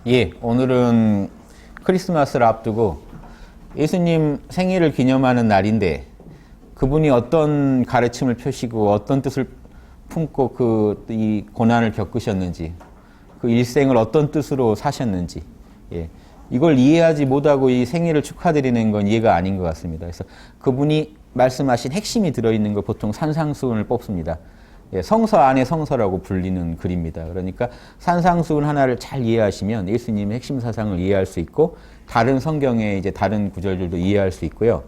예, 오늘은 크리스마스를 앞두고 예수님 생일을 기념하는 날인데 그분이 어떤 가르침을 펴시고 어떤 뜻을 품고 이 고난을 겪으셨는지 그 일생을 어떤 뜻으로 사셨는지 이걸 이해하지 못하고 이 생일을 축하드리는 건 이해가 아닌 것 같습니다. 그래서 그분이 말씀하신 핵심이 들어있는 걸 보통 산상수훈을 뽑습니다. 성서 안에 성서라고 불리는 글입니다. 그러니까 산상수훈 하나를 잘 이해하시면 예수님의 핵심 사상을 이해할 수 있고 다른 성경의 이제 다른 구절들도 이해할 수 있고요.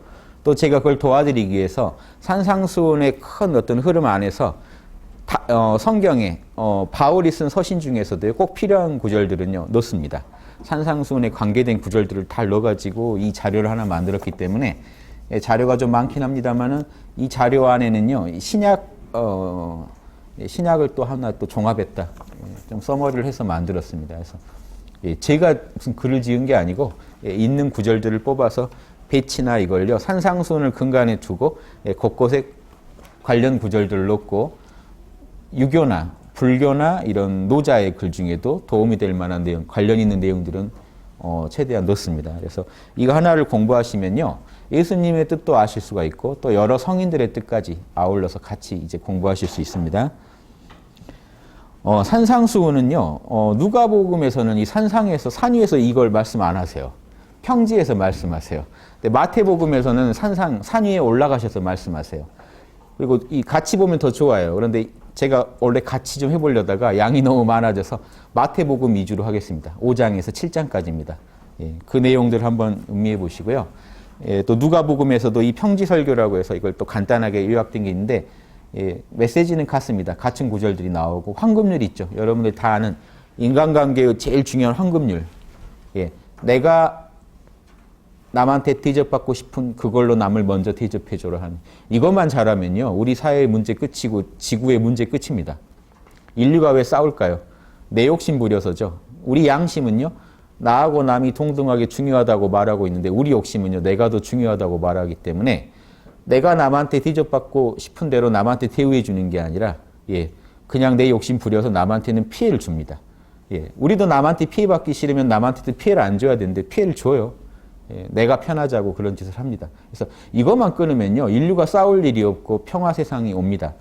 또 제가 그걸 도와드리기 위해서 산상수훈의 큰 어떤 흐름 안에서 성경에 바울이 쓴 서신 중에서도 꼭 필요한 구절들은요 넣습니다. 산상수훈에 관계된 구절들을 다 넣어가지고 이 자료를 하나 만들었기 때문에 자료가 좀 많긴 합니다만은 이 자료 안에는요 신약을 또 하나 또 종합했다. 좀 서머리를 해서 만들었습니다. 그래서 제가 무슨 글을 지은 게 아니고 있는 구절들을 뽑아서 배치나 이걸요 산상수훈을 근간에 두고 곳곳에 관련 구절들을 넣고 유교나 불교나 이런 노자의 글 중에도 도움이 될 만한 내용, 관련 있는 내용들은 최대한 넣습니다. 그래서 이거 하나를 공부하시면요 예수님의 뜻도 아실 수가 있고 또 여러 성인들의 뜻까지 아울러서 같이 이제 공부하실 수 있습니다. 산상수훈은요 누가복음에서는 이 산상에서 산 위에서 이걸 말씀 안 하세요. 평지에서 말씀하세요. 근데 마태복음에서는 산 위에 올라가셔서 말씀하세요. 그리고 이 같이 보면 더 좋아요. 그런데 제가 원래 같이 좀 해보려다가 양이 너무 많아져서 마태복음 위주로 하겠습니다. 5장에서 7장까지입니다. 그 내용들 한번 음미해 보시고요. 또 누가복음에서도 이 평지설교라고 해서 이걸 또 간단하게 요약된 게 있는데 메시지는 같습니다. 같은 구절들이 나오고 황금률 있죠. 여러분들 다 아는 인간관계의 제일 중요한 황금률. 내가 남한테 대접받고 싶은 그걸로 남을 먼저 대접해줘라 하는 이것만 잘하면요 우리 사회의 문제 끝이고 지구의 문제 끝입니다. 인류가 왜 싸울까요? 내 욕심 부려서죠. 우리 양심은요 나하고 남이 동등하게 중요하다고 말하고 있는데 우리 욕심은요 내가 더 중요하다고 말하기 때문에 내가 남한테 대접받고 싶은 대로 남한테 대우해 주는 게 아니라 그냥 내 욕심 부려서 남한테는 피해를 줍니다. 우리도 남한테 피해받기 싫으면 남한테도 피해를 안 줘야 되는데 피해를 줘요. 내가 편하자고 그런 짓을 합니다. 그래서 이것만 끊으면요 인류가 싸울 일이 없고 평화 세상이 옵니다.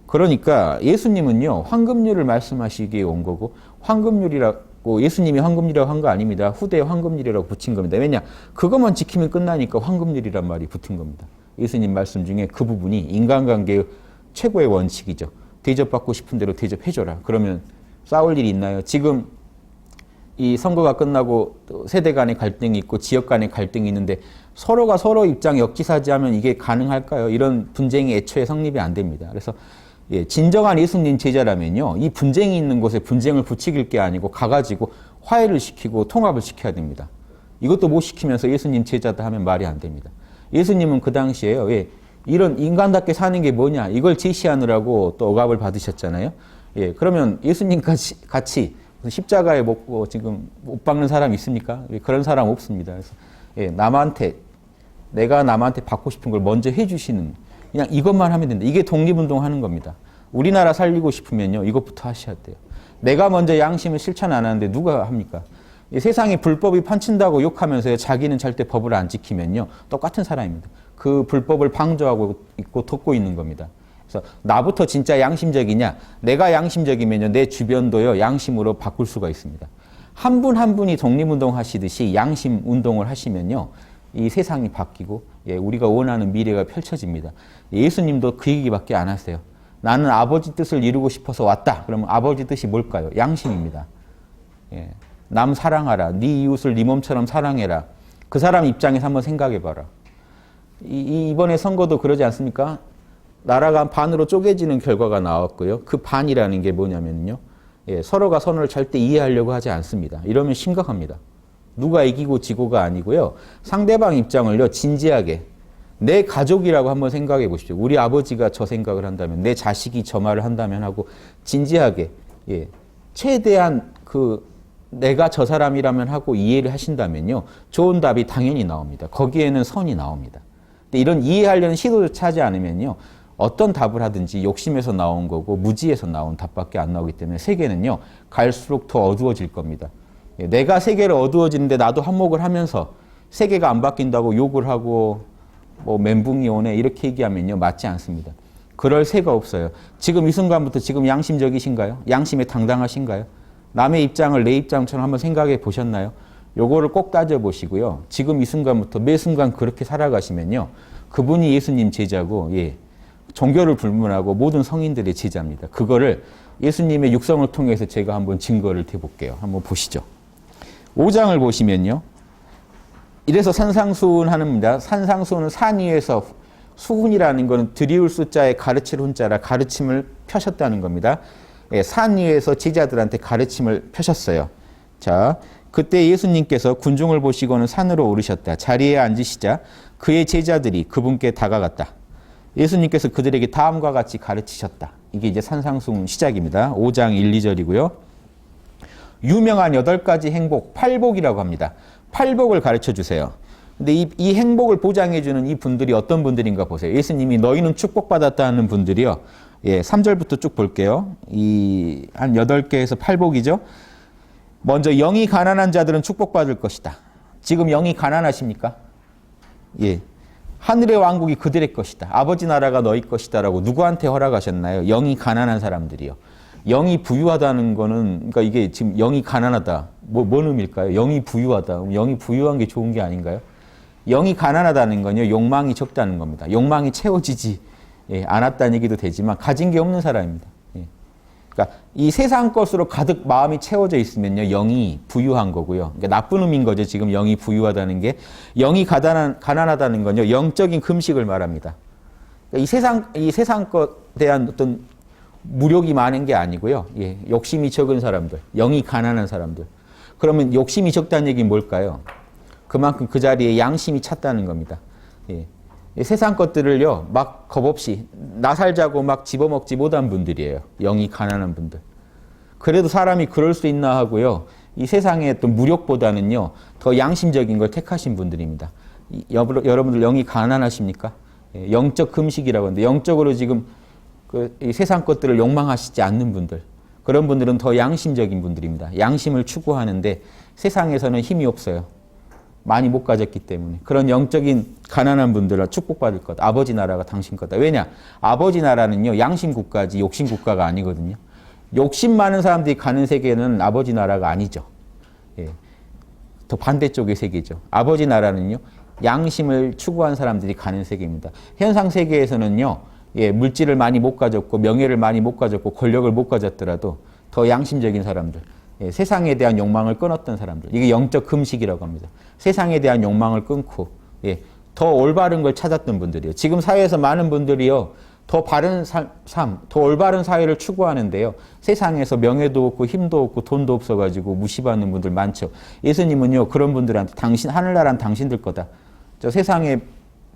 그러니까 예수님은요 황금률을 말씀하시기에 온 거고 황금률이라고 예수님이 황금률이라고 한 거 아닙니다. 후대에 황금률이라고 붙인 겁니다. 왜냐? 그것만 지키면 끝나니까 황금률이란 말이 붙은 겁니다. 예수님 말씀 중에 그 부분이 인간관계의 최고의 원칙이죠. 대접받고 싶은 대로 대접해줘라. 그러면 싸울 일이 있나요? 지금 이 선거가 끝나고 세대 간의 갈등이 있고 지역 간의 갈등이 있는데 서로가 서로 입장 역지사지하면 이게 가능할까요? 이런 분쟁이 애초에 성립이 안 됩니다. 그래서 진정한 예수님 제자라면요 이 분쟁이 있는 곳에 분쟁을 부추길 게 아니고 가가지고 화해를 시키고 통합을 시켜야 됩니다. 이것도 못 시키면서 예수님 제자다 하면 말이 안 됩니다. 예수님은 그 당시에요 이런 인간답게 사는 게 뭐냐 이걸 제시하느라고 또 억압을 받으셨잖아요. 그러면 예수님까지 같이 십자가에 지금 못 박는 사람 있습니까? 그런 사람 없습니다. 그래서 내가 남한테 받고 싶은 걸 먼저 해주시는 그냥 이것만 하면 된다. 이게 독립운동 하는 겁니다. 우리나라 살리고 싶으면요 이것부터 하셔야 돼요. 내가 먼저 양심을 실천 안 하는데 누가 합니까? 세상에 불법이 판친다고 욕하면서 자기는 절대 법을 안 지키면요 똑같은 사람입니다. 그 불법을 방조하고 있고 돕고 있는 겁니다. 그래서 나부터 진짜 양심적이냐? 내가 양심적이면요 내 주변도요 양심으로 바꿀 수가 있습니다. 한 분 한 분이 독립운동 하시듯이 양심 운동을 하시면요 이 세상이 바뀌고 우리가 원하는 미래가 펼쳐집니다. 예수님도 그 얘기밖에 안 하세요. 나는 아버지 뜻을 이루고 싶어서 왔다. 그러면 아버지 뜻이 뭘까요? 양심입니다. 남 사랑하라. 네 이웃을 네 몸처럼 사랑해라. 그 사람 입장에서 한번 생각해봐라. 이번에 선거도 그러지 않습니까? 나라가 반으로 쪼개지는 결과가 나왔고요. 그 반이라는 게 뭐냐면요. 서로가 서로를 절대 이해하려고 하지 않습니다. 이러면 심각합니다. 누가 이기고 지고가 아니고요. 상대방 입장을요. 진지하게 내 가족이라고 한번 생각해 보십시오. 우리 아버지가 저 생각을 한다면 내 자식이 저 말을 한다면 하고 진지하게 최대한 내가 저 사람이라면 하고 이해를 하신다면요. 좋은 답이 당연히 나옵니다. 거기에는 선이 나옵니다. 근데 이런 이해하려는 시도조차 하지 않으면요. 어떤 답을 하든지 욕심에서 나온 거고 무지에서 나온 답밖에 안 나오기 때문에 세계는요. 갈수록 더 어두워질 겁니다. 예, 내가 세계를 어두워지는데 나도 한몫을 하면서 세계가 안 바뀐다고 욕을 하고 뭐 멘붕이 오네 이렇게 얘기하면요 맞지 않습니다. 그럴 새가 없어요. 지금 이 순간부터 지금 양심적이신가요? 양심에 당당하신가요? 남의 입장을 내 입장처럼 한번 생각해 보셨나요? 요거를 꼭 따져보시고요. 지금 이 순간부터 매 순간 그렇게 살아가시면요. 그분이 예수님 제자고 예, 종교를 불문하고 모든 성인들의 제자입니다. 그거를 예수님의 육성을 통해서 제가 한번 증거를 대볼게요. 한번 보시죠. 5장을 보시면요. 이래서 산상수훈 하는입니다. 산상수훈은 산 위에서 수훈이라는 것은 드리울 숫자에 가르칠 훈자라 가르침을 펴셨다는 겁니다. 예, 산 위에서 제자들한테 가르침을 펴셨어요. 자, 그때 예수님께서 군중을 보시고는 산으로 오르셨다. 자리에 앉으시자 그의 제자들이 그분께 다가갔다. 예수님께서 그들에게 다음과 같이 가르치셨다. 이게 이제 산상수훈 시작입니다. 5장 1, 2절이고요. 유명한 8가지 행복, 팔복이라고 합니다. 팔복을 가르쳐 주세요. 근데 이 행복을 보장해주는 이 분들이 어떤 분들인가 보세요. 예수님이 너희는 축복받았다는 분들이요. 예, 3절부터 쭉 볼게요. 한 8개에서 팔복이죠. 먼저 영이 가난한 자들은 축복받을 것이다. 지금 영이 가난하십니까? 예. 하늘의 왕국이 그들의 것이다. 아버지 나라가 너희 것이다. 라고 누구한테 허락하셨나요? 영이 가난한 사람들이요. 영이 부유하다는 거는, 그러니까 이게 지금 영이 가난하다. 뭔 의미일까요? 영이 부유하다. 영이 부유한 게 좋은 게 아닌가요? 영이 가난하다는 건요, 욕망이 적다는 겁니다. 욕망이 채워지지 않았다는 얘기도 되지만, 가진 게 없는 사람입니다. 그러니까 이 세상 것으로 가득 마음이 채워져 있으면요, 영이 부유한 거고요. 그러니까 나쁜 의미인 거죠. 지금 영이 부유하다는 게. 영이 가난하다는 건요, 영적인 금식을 말합니다. 그러니까 이 세상 것에 대한 어떤 무력이 많은 게 아니고요. 예, 욕심이 적은 사람들, 영이 가난한 사람들. 그러면 욕심이 적다는 얘기는 뭘까요? 그만큼 그 자리에 양심이 찼다는 겁니다. 예. 세상 것들을요, 막 겁없이 나 살자고 막 집어먹지 못한 분들이에요. 영이 가난한 분들. 그래도 사람이 그럴 수 있나 하고요. 이 세상의 어떤 무력보다는요, 더 양심적인 걸 택하신 분들입니다. 여러분들 영이 가난하십니까? 예, 영적 금식이라고 하는데 영적으로 지금 이 세상 것들을 욕망하시지 않는 분들. 그런 분들은 더 양심적인 분들입니다. 양심을 추구하는데 세상에서는 힘이 없어요. 많이 못 가졌기 때문에. 그런 영적인 가난한 분들은 축복받을 것. 아버지 나라가 당신 거다. 왜냐? 아버지 나라는요, 양심 국가지 욕심 국가가 아니거든요. 욕심 많은 사람들이 가는 세계는 아버지 나라가 아니죠. 예. 더 반대쪽의 세계죠. 아버지 나라는요, 양심을 추구한 사람들이 가는 세계입니다. 현상 세계에서는요, 예, 물질을 많이 못 가졌고, 명예를 많이 못 가졌고, 권력을 못 가졌더라도 더 양심적인 사람들, 예, 세상에 대한 욕망을 끊었던 사람들. 이게 영적 금식이라고 합니다. 세상에 대한 욕망을 끊고, 예, 더 올바른 걸 찾았던 분들이요. 지금 사회에서 많은 분들이요, 더 바른 삶, 더 올바른 사회를 추구하는데요. 세상에서 명예도 없고 힘도 없고 돈도 없어가지고 무시받는 분들 많죠. 예수님은요, 그런 분들한테 하늘나라는 당신들 거다. 저 세상에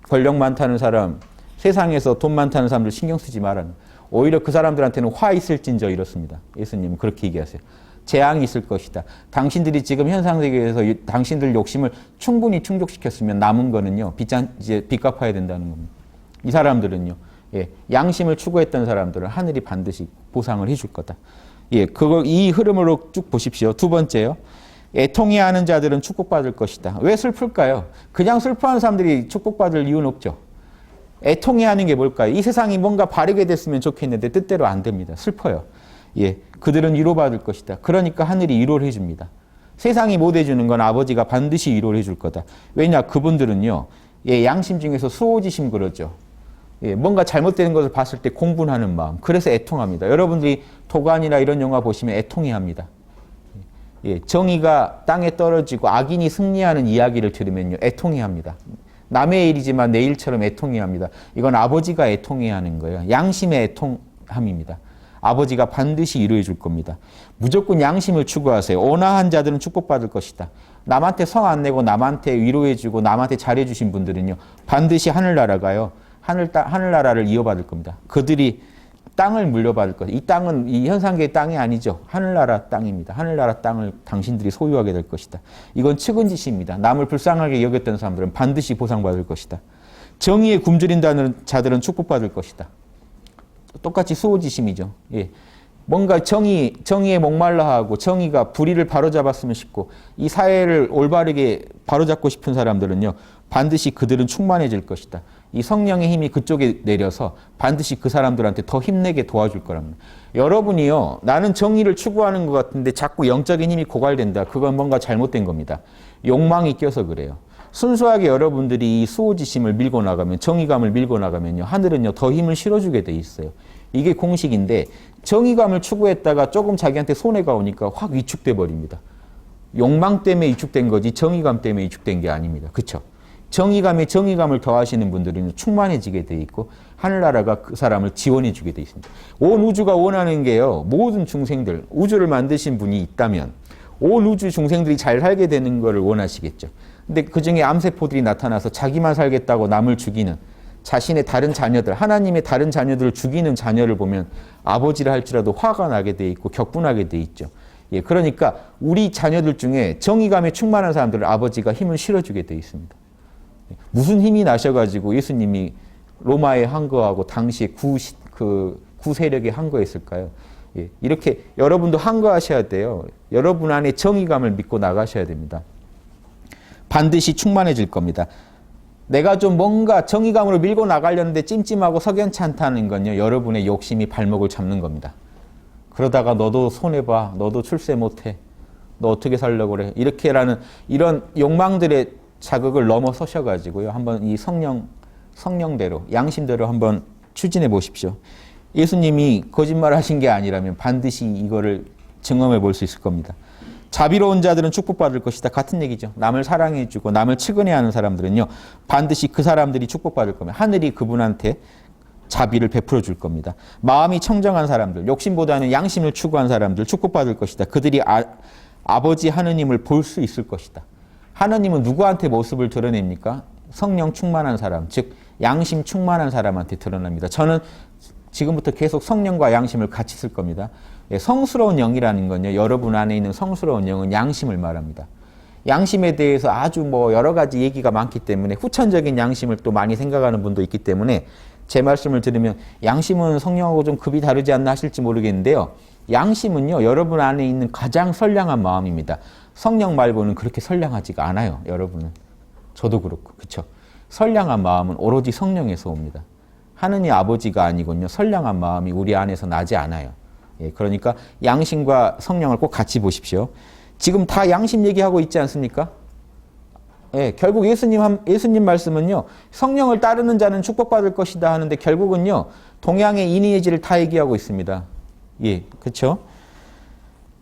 권력 많다는 사람, 세상에서 돈 많다는 사람들 신경 쓰지 말아. 오히려 그 사람들한테는 화 있을진저 이렇습니다. 예수님은 그렇게 얘기하세요. 재앙이 있을 것이다. 당신들이 지금 현상세계에서 당신들 욕심을 충분히 충족시켰으면 남은 거는요, 이제 빚 갚아야 된다는 겁니다. 이 사람들은요, 예, 양심을 추구했던 사람들은 하늘이 반드시 보상을 해줄 거다. 예, 이 흐름으로 쭉 보십시오. 두 번째요. 애통해하는 자들은 축복받을 것이다. 왜 슬플까요? 그냥 슬퍼하는 사람들이 축복받을 이유는 없죠. 애통해하는 게 뭘까요? 이 세상이 뭔가 바르게 됐으면 좋겠는데 뜻대로 안 됩니다. 슬퍼요. 예, 그들은 위로받을 것이다. 그러니까 하늘이 위로를 해줍니다. 세상이 못 해주는 건 아버지가 반드시 위로를 해줄 거다. 왜냐? 그분들은요, 예, 양심 중에서 수호지심 그러죠. 예, 뭔가 잘못되는 것을 봤을 때 공분하는 마음. 그래서 애통합니다. 여러분들이 도가니나 이런 영화 보시면 애통해합니다. 예, 정의가 땅에 떨어지고 악인이 승리하는 이야기를 들으면요, 애통해합니다. 남의 일이지만 내 일처럼 애통해합니다. 이건 아버지가 애통해하는 거예요. 양심의 애통함입니다. 아버지가 반드시 이루어 줄 겁니다. 무조건 양심을 추구하세요. 온화한 자들은 축복받을 것이다. 남한테 성 안 내고 남한테 위로해 주고 남한테 잘해 주신 분들은요, 반드시 하늘나라가요, 하늘나라를 이어받을 겁니다. 그들이 땅을 물려받을 것. 이 땅은 이 현상계의 땅이 아니죠. 하늘나라 땅입니다. 하늘나라 땅을 당신들이 소유하게 될 것이다. 이건 측은지시입니다. 남을 불쌍하게 여겼던 사람들은 반드시 보상받을 것이다. 정의에 굶주린다는 자들은 축복받을 것이다. 똑같이 수호지심이죠. 예. 뭔가 정의에 목말라 하고 정의가 불의를 바로잡았으면 싶고 이 사회를 올바르게 바로잡고 싶은 사람들은요. 반드시 그들은 충만해질 것이다. 이 성령의 힘이 그쪽에 내려서 반드시 그 사람들한테 더 힘내게 도와줄 거랍니다. 여러분이요. 나는 정의를 추구하는 것 같은데 자꾸 영적인 힘이 고갈된다. 그건 뭔가 잘못된 겁니다. 욕망이 껴서 그래요. 순수하게 여러분들이 이 수호지심을 밀고 나가면 정의감을 밀고 나가면요. 하늘은요. 더 힘을 실어주게 돼 있어요. 이게 공식인데 정의감을 추구했다가 조금 자기한테 손해가 오니까 확 위축돼 버립니다. 욕망 때문에 위축된 거지 정의감 때문에 위축된 게 아닙니다. 그렇죠? 정의감에 정의감을 더하시는 분들은 충만해지게 돼 있고 하늘나라가 그 사람을 지원해 주게 돼 있습니다. 온 우주가 원하는 게요. 모든 중생들, 우주를 만드신 분이 있다면 온 우주 중생들이 잘 살게 되는 것을 원하시겠죠. 근데 그중에 암세포들이 나타나서 자기만 살겠다고 남을 죽이는 자신의 다른 자녀들, 하나님의 다른 자녀들을 죽이는 자녀를 보면 아버지라 할지라도 화가 나게 돼 있고 격분하게 돼 있죠. 예, 그러니까 우리 자녀들 중에 정의감에 충만한 사람들을 아버지가 힘을 실어주게 돼 있습니다. 무슨 힘이 나셔가지고 예수님이 로마에 항거하고 당시에 구 세력에 항거했을까요? 예, 이렇게 여러분도 항거하셔야 돼요. 여러분 안에 정의감을 믿고 나가셔야 됩니다. 반드시 충만해질 겁니다. 내가 좀 뭔가 정의감으로 밀고 나가려는데 찜찜하고 석연치 않다는 건요. 여러분의 욕심이 발목을 잡는 겁니다. 그러다가 너도 손해봐. 너도 출세 못해. 너 어떻게 살려고 그래. 이렇게라는 이런 욕망들의 자극을 넘어서셔가지고요. 한번 이 성령대로, 양심대로 한번 추진해 보십시오. 예수님이 거짓말 하신 게 아니라면 반드시 이거를 증언해 볼 수 있을 겁니다. 자비로운 자들은 축복받을 것이다. 같은 얘기죠. 남을 사랑해주고 남을 측은해하는 사람들은요. 반드시 그 사람들이 축복받을 겁니다. 하늘이 그분한테 자비를 베풀어 줄 겁니다. 마음이 청정한 사람들, 욕심보다는 양심을 추구한 사람들 축복받을 것이다. 그들이 아버지 하느님을 볼 수 있을 것이다. 하느님은 누구한테 모습을 드러냅니까? 성령 충만한 사람, 즉 양심 충만한 사람한테 드러납니다. 저는 지금부터 계속 성령과 양심을 같이 쓸 겁니다. 성스러운 영이라는 건요. 여러분 안에 있는 성스러운 영은 양심을 말합니다. 양심에 대해서 아주 여러 가지 얘기가 많기 때문에 후천적인 양심을 또 많이 생각하는 분도 있기 때문에 제 말씀을 들으면 양심은 성령하고 좀 급이 다르지 않나 하실지 모르겠는데요. 양심은요. 여러분 안에 있는 가장 선량한 마음입니다. 성령 말고는 그렇게 선량하지가 않아요. 여러분은. 저도 그렇고. 그렇죠? 선량한 마음은 오로지 성령에서 옵니다. 하느님 아버지가 아니군요. 선량한 마음이 우리 안에서 나지 않아요. 예, 그러니까 양심과 성령을 꼭 같이 보십시오. 지금 다 양심 얘기하고 있지 않습니까? 예, 결국 예수님 말씀은요. 성령을 따르는 자는 축복받을 것이다 하는데 결국은요. 동양의 인의의지를 다 얘기하고 있습니다. 예, 그렇죠?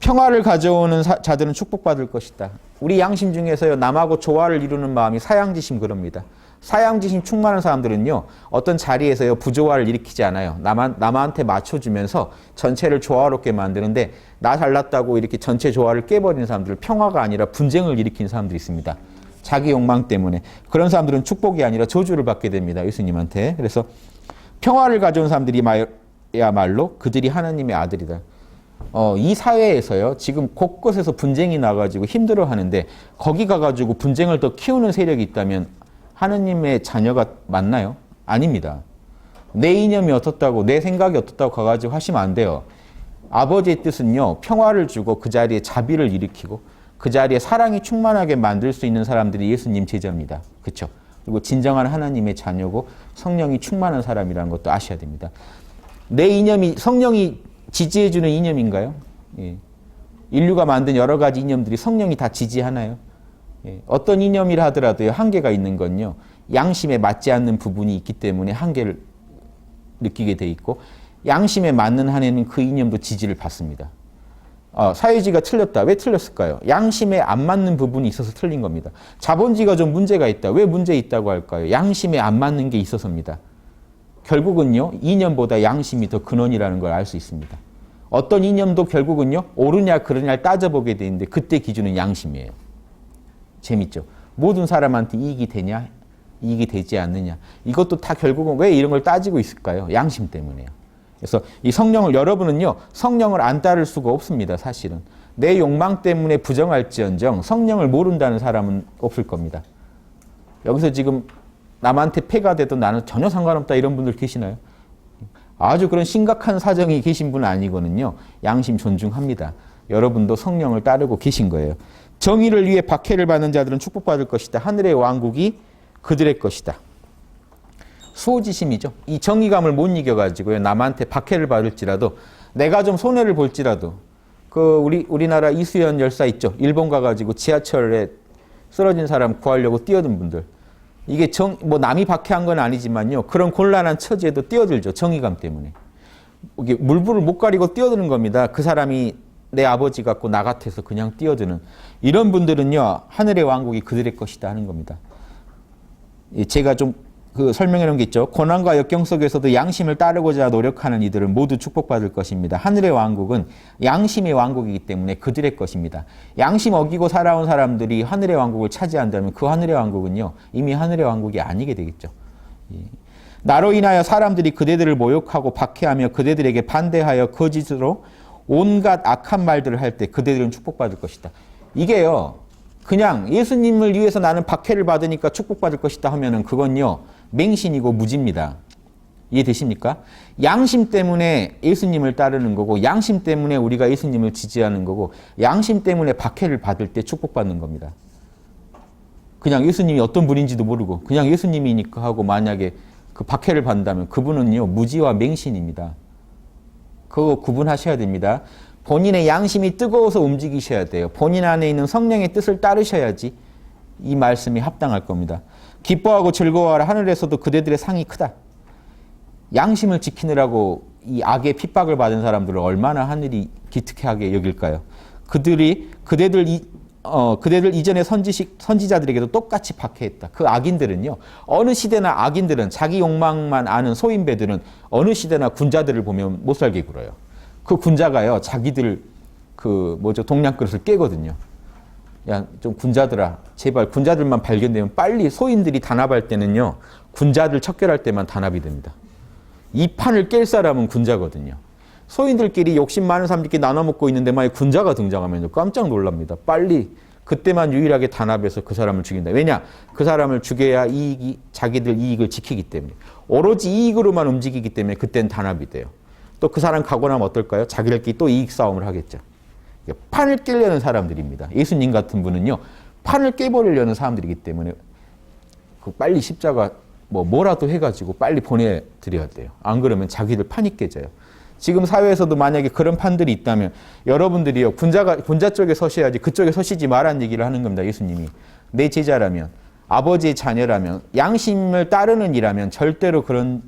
평화를 가져오는 자들은 축복받을 것이다. 우리 양심 중에서요. 남하고 조화를 이루는 마음이 사양지심 그럽니다. 사양지심 충만한 사람들은요. 어떤 자리에서요. 부조화를 일으키지 않아요. 남한테 맞춰주면서 전체를 조화롭게 만드는데 나 잘났다고 이렇게 전체 조화를 깨버리는 사람들 평화가 아니라 분쟁을 일으키는 사람들이 있습니다. 자기 욕망 때문에. 그런 사람들은 축복이 아니라 저주를 받게 됩니다. 예수님한테. 그래서 평화를 가져온 사람들이야말로 그들이 하나님의 아들이다. 이 사회에서요. 지금 곳곳에서 분쟁이 나가지고 힘들어하는데 거기 가가지고 분쟁을 더 키우는 세력이 있다면 하느님의 자녀가 맞나요? 아닙니다. 내 이념이 어떻다고 내 생각이 어떻다고 가가지고 하시면 안 돼요. 아버지의 뜻은요. 평화를 주고 그 자리에 자비를 일으키고 그 자리에 사랑이 충만하게 만들 수 있는 사람들이 예수님 제자입니다. 그렇죠? 그리고 진정한 하나님의 자녀고 성령이 충만한 사람이라는 것도 아셔야 됩니다. 내 이념이 성령이 지지해주는 이념인가요? 예. 인류가 만든 여러 가지 이념들이 성령이 다 지지하나요? 예. 어떤 이념이라 하더라도요. 한계가 있는 건요. 양심에 맞지 않는 부분이 있기 때문에 한계를 느끼게 돼 있고 양심에 맞는 한에는 그 이념도 지지를 받습니다. 사회주의가 틀렸다. 왜 틀렸을까요? 양심에 안 맞는 부분이 있어서 틀린 겁니다. 자본주의가 좀 문제가 있다. 왜 문제 있다고 할까요? 양심에 안 맞는 게 있어서입니다. 결국은요. 이념보다 양심이 더 근원이라는 걸 알 수 있습니다. 어떤 이념도 결국은요. 옳으냐 그르냐를 따져보게 되는데 그때 기준은 양심이에요. 재밌죠? 모든 사람한테 이익이 되냐? 이익이 되지 않느냐? 이것도 다 결국은 왜 이런 걸 따지고 있을까요? 양심 때문에요. 그래서 이 성령을 여러분은요. 성령을 안 따를 수가 없습니다. 사실은. 내 욕망 때문에 부정할지언정 성령을 모른다는 사람은 없을 겁니다. 여기서 지금 남한테 폐가 돼도 나는 전혀 상관없다 이런 분들 계시나요? 아주 그런 심각한 사정이 계신 분은 아니거든요. 양심 존중합니다. 여러분도 성령을 따르고 계신 거예요. 정의를 위해 박해를 받는 자들은 축복받을 것이다. 하늘의 왕국이 그들의 것이다. 수호지심이죠. 이 정의감을 못 이겨가지고요. 남한테 박해를 받을지라도 내가 좀 손해를 볼지라도 우리나라 이수연 열사 있죠. 일본 가가지고 지하철에 쓰러진 사람 구하려고 뛰어든 분들. 이게 남이 박해한 건 아니지만요. 그런 곤란한 처지에도 뛰어들죠. 정의감 때문에. 이게 물불을 못 가리고 뛰어드는 겁니다. 그 사람이 내 아버지 같고 나 같아서 그냥 뛰어드는. 이런 분들은요. 하늘의 왕국이 그들의 것이다 하는 겁니다. 제가 좀 설명해 놓은 게 있죠. 고난과 역경 속에서도 양심을 따르고자 노력하는 이들은 모두 축복받을 것입니다. 하늘의 왕국은 양심의 왕국이기 때문에 그들의 것입니다. 양심 어기고 살아온 사람들이 하늘의 왕국을 차지한다면 그 하늘의 왕국은요. 이미 하늘의 왕국이 아니게 되겠죠. 나로 인하여 사람들이 그대들을 모욕하고 박해하며 그대들에게 반대하여 거짓으로 온갖 악한 말들을 할 때 그대들은 축복받을 것이다. 이게요. 그냥 예수님을 위해서 나는 박해를 받으니까 축복받을 것이다 하면은 그건요. 맹신이고 무지입니다. 이해되십니까? 양심 때문에 예수님을 따르는 거고 양심 때문에 우리가 예수님을 지지하는 거고 양심 때문에 박해를 받을 때 축복받는 겁니다. 그냥 예수님이 어떤 분인지도 모르고 그냥 예수님이니까 하고 만약에 그 박해를 받는다면 그분은요. 무지와 맹신입니다. 그거 구분하셔야 됩니다. 본인의 양심이 뜨거워서 움직이셔야 돼요. 본인 안에 있는 성령의 뜻을 따르셔야지 이 말씀이 합당할 겁니다. 기뻐하고 즐거워하라. 하늘에서도 그대들의 상이 크다. 양심을 지키느라고 이 악의 핍박을 받은 사람들을 얼마나 하늘이 기특하게 여길까요? 그대들 이전의 선지자들에게도 똑같이 박해했다. 그 악인들은요. 어느 시대나 악인들은 자기 욕망만 아는 소인배들은 어느 시대나 군자들을 보면 못 살게 굴어요. 그 군자가요. 자기들 동량 그릇을 깨거든요. 야, 좀 군자들아, 제발 군자들만 발견되면 빨리 소인들이 단합할 때는요. 군자들 척결할 때만 단합이 됩니다. 이 판을 깰 사람은 군자거든요. 소인들끼리 욕심 많은 사람들끼리 나눠 먹고 있는데 만약 군자가 등장하면 깜짝 놀랍니다. 빨리 그때만 유일하게 단합해서 그 사람을 죽인다. 왜냐? 그 사람을 죽여야 자기들 이익을 지키기 때문에. 오로지 이익으로만 움직이기 때문에 그때는 단합이 돼요. 또 그 사람 가고 나면 어떨까요? 자기들끼리 또 이익 싸움을 하겠죠. 판을 깨려는 사람들입니다. 예수님 같은 분은요. 판을 깨버리려는 사람들이기 때문에 빨리 십자가 뭐라도 해가지고 빨리 보내드려야 돼요. 안 그러면 자기들 판이 깨져요. 지금 사회에서도 만약에 그런 판들이 있다면 여러분들이요. 군자 쪽에 서셔야지 그쪽에 서시지 말라는 얘기를 하는 겁니다. 예수님이. 내 제자라면 아버지의 자녀라면 양심을 따르는 이라면 절대로 그런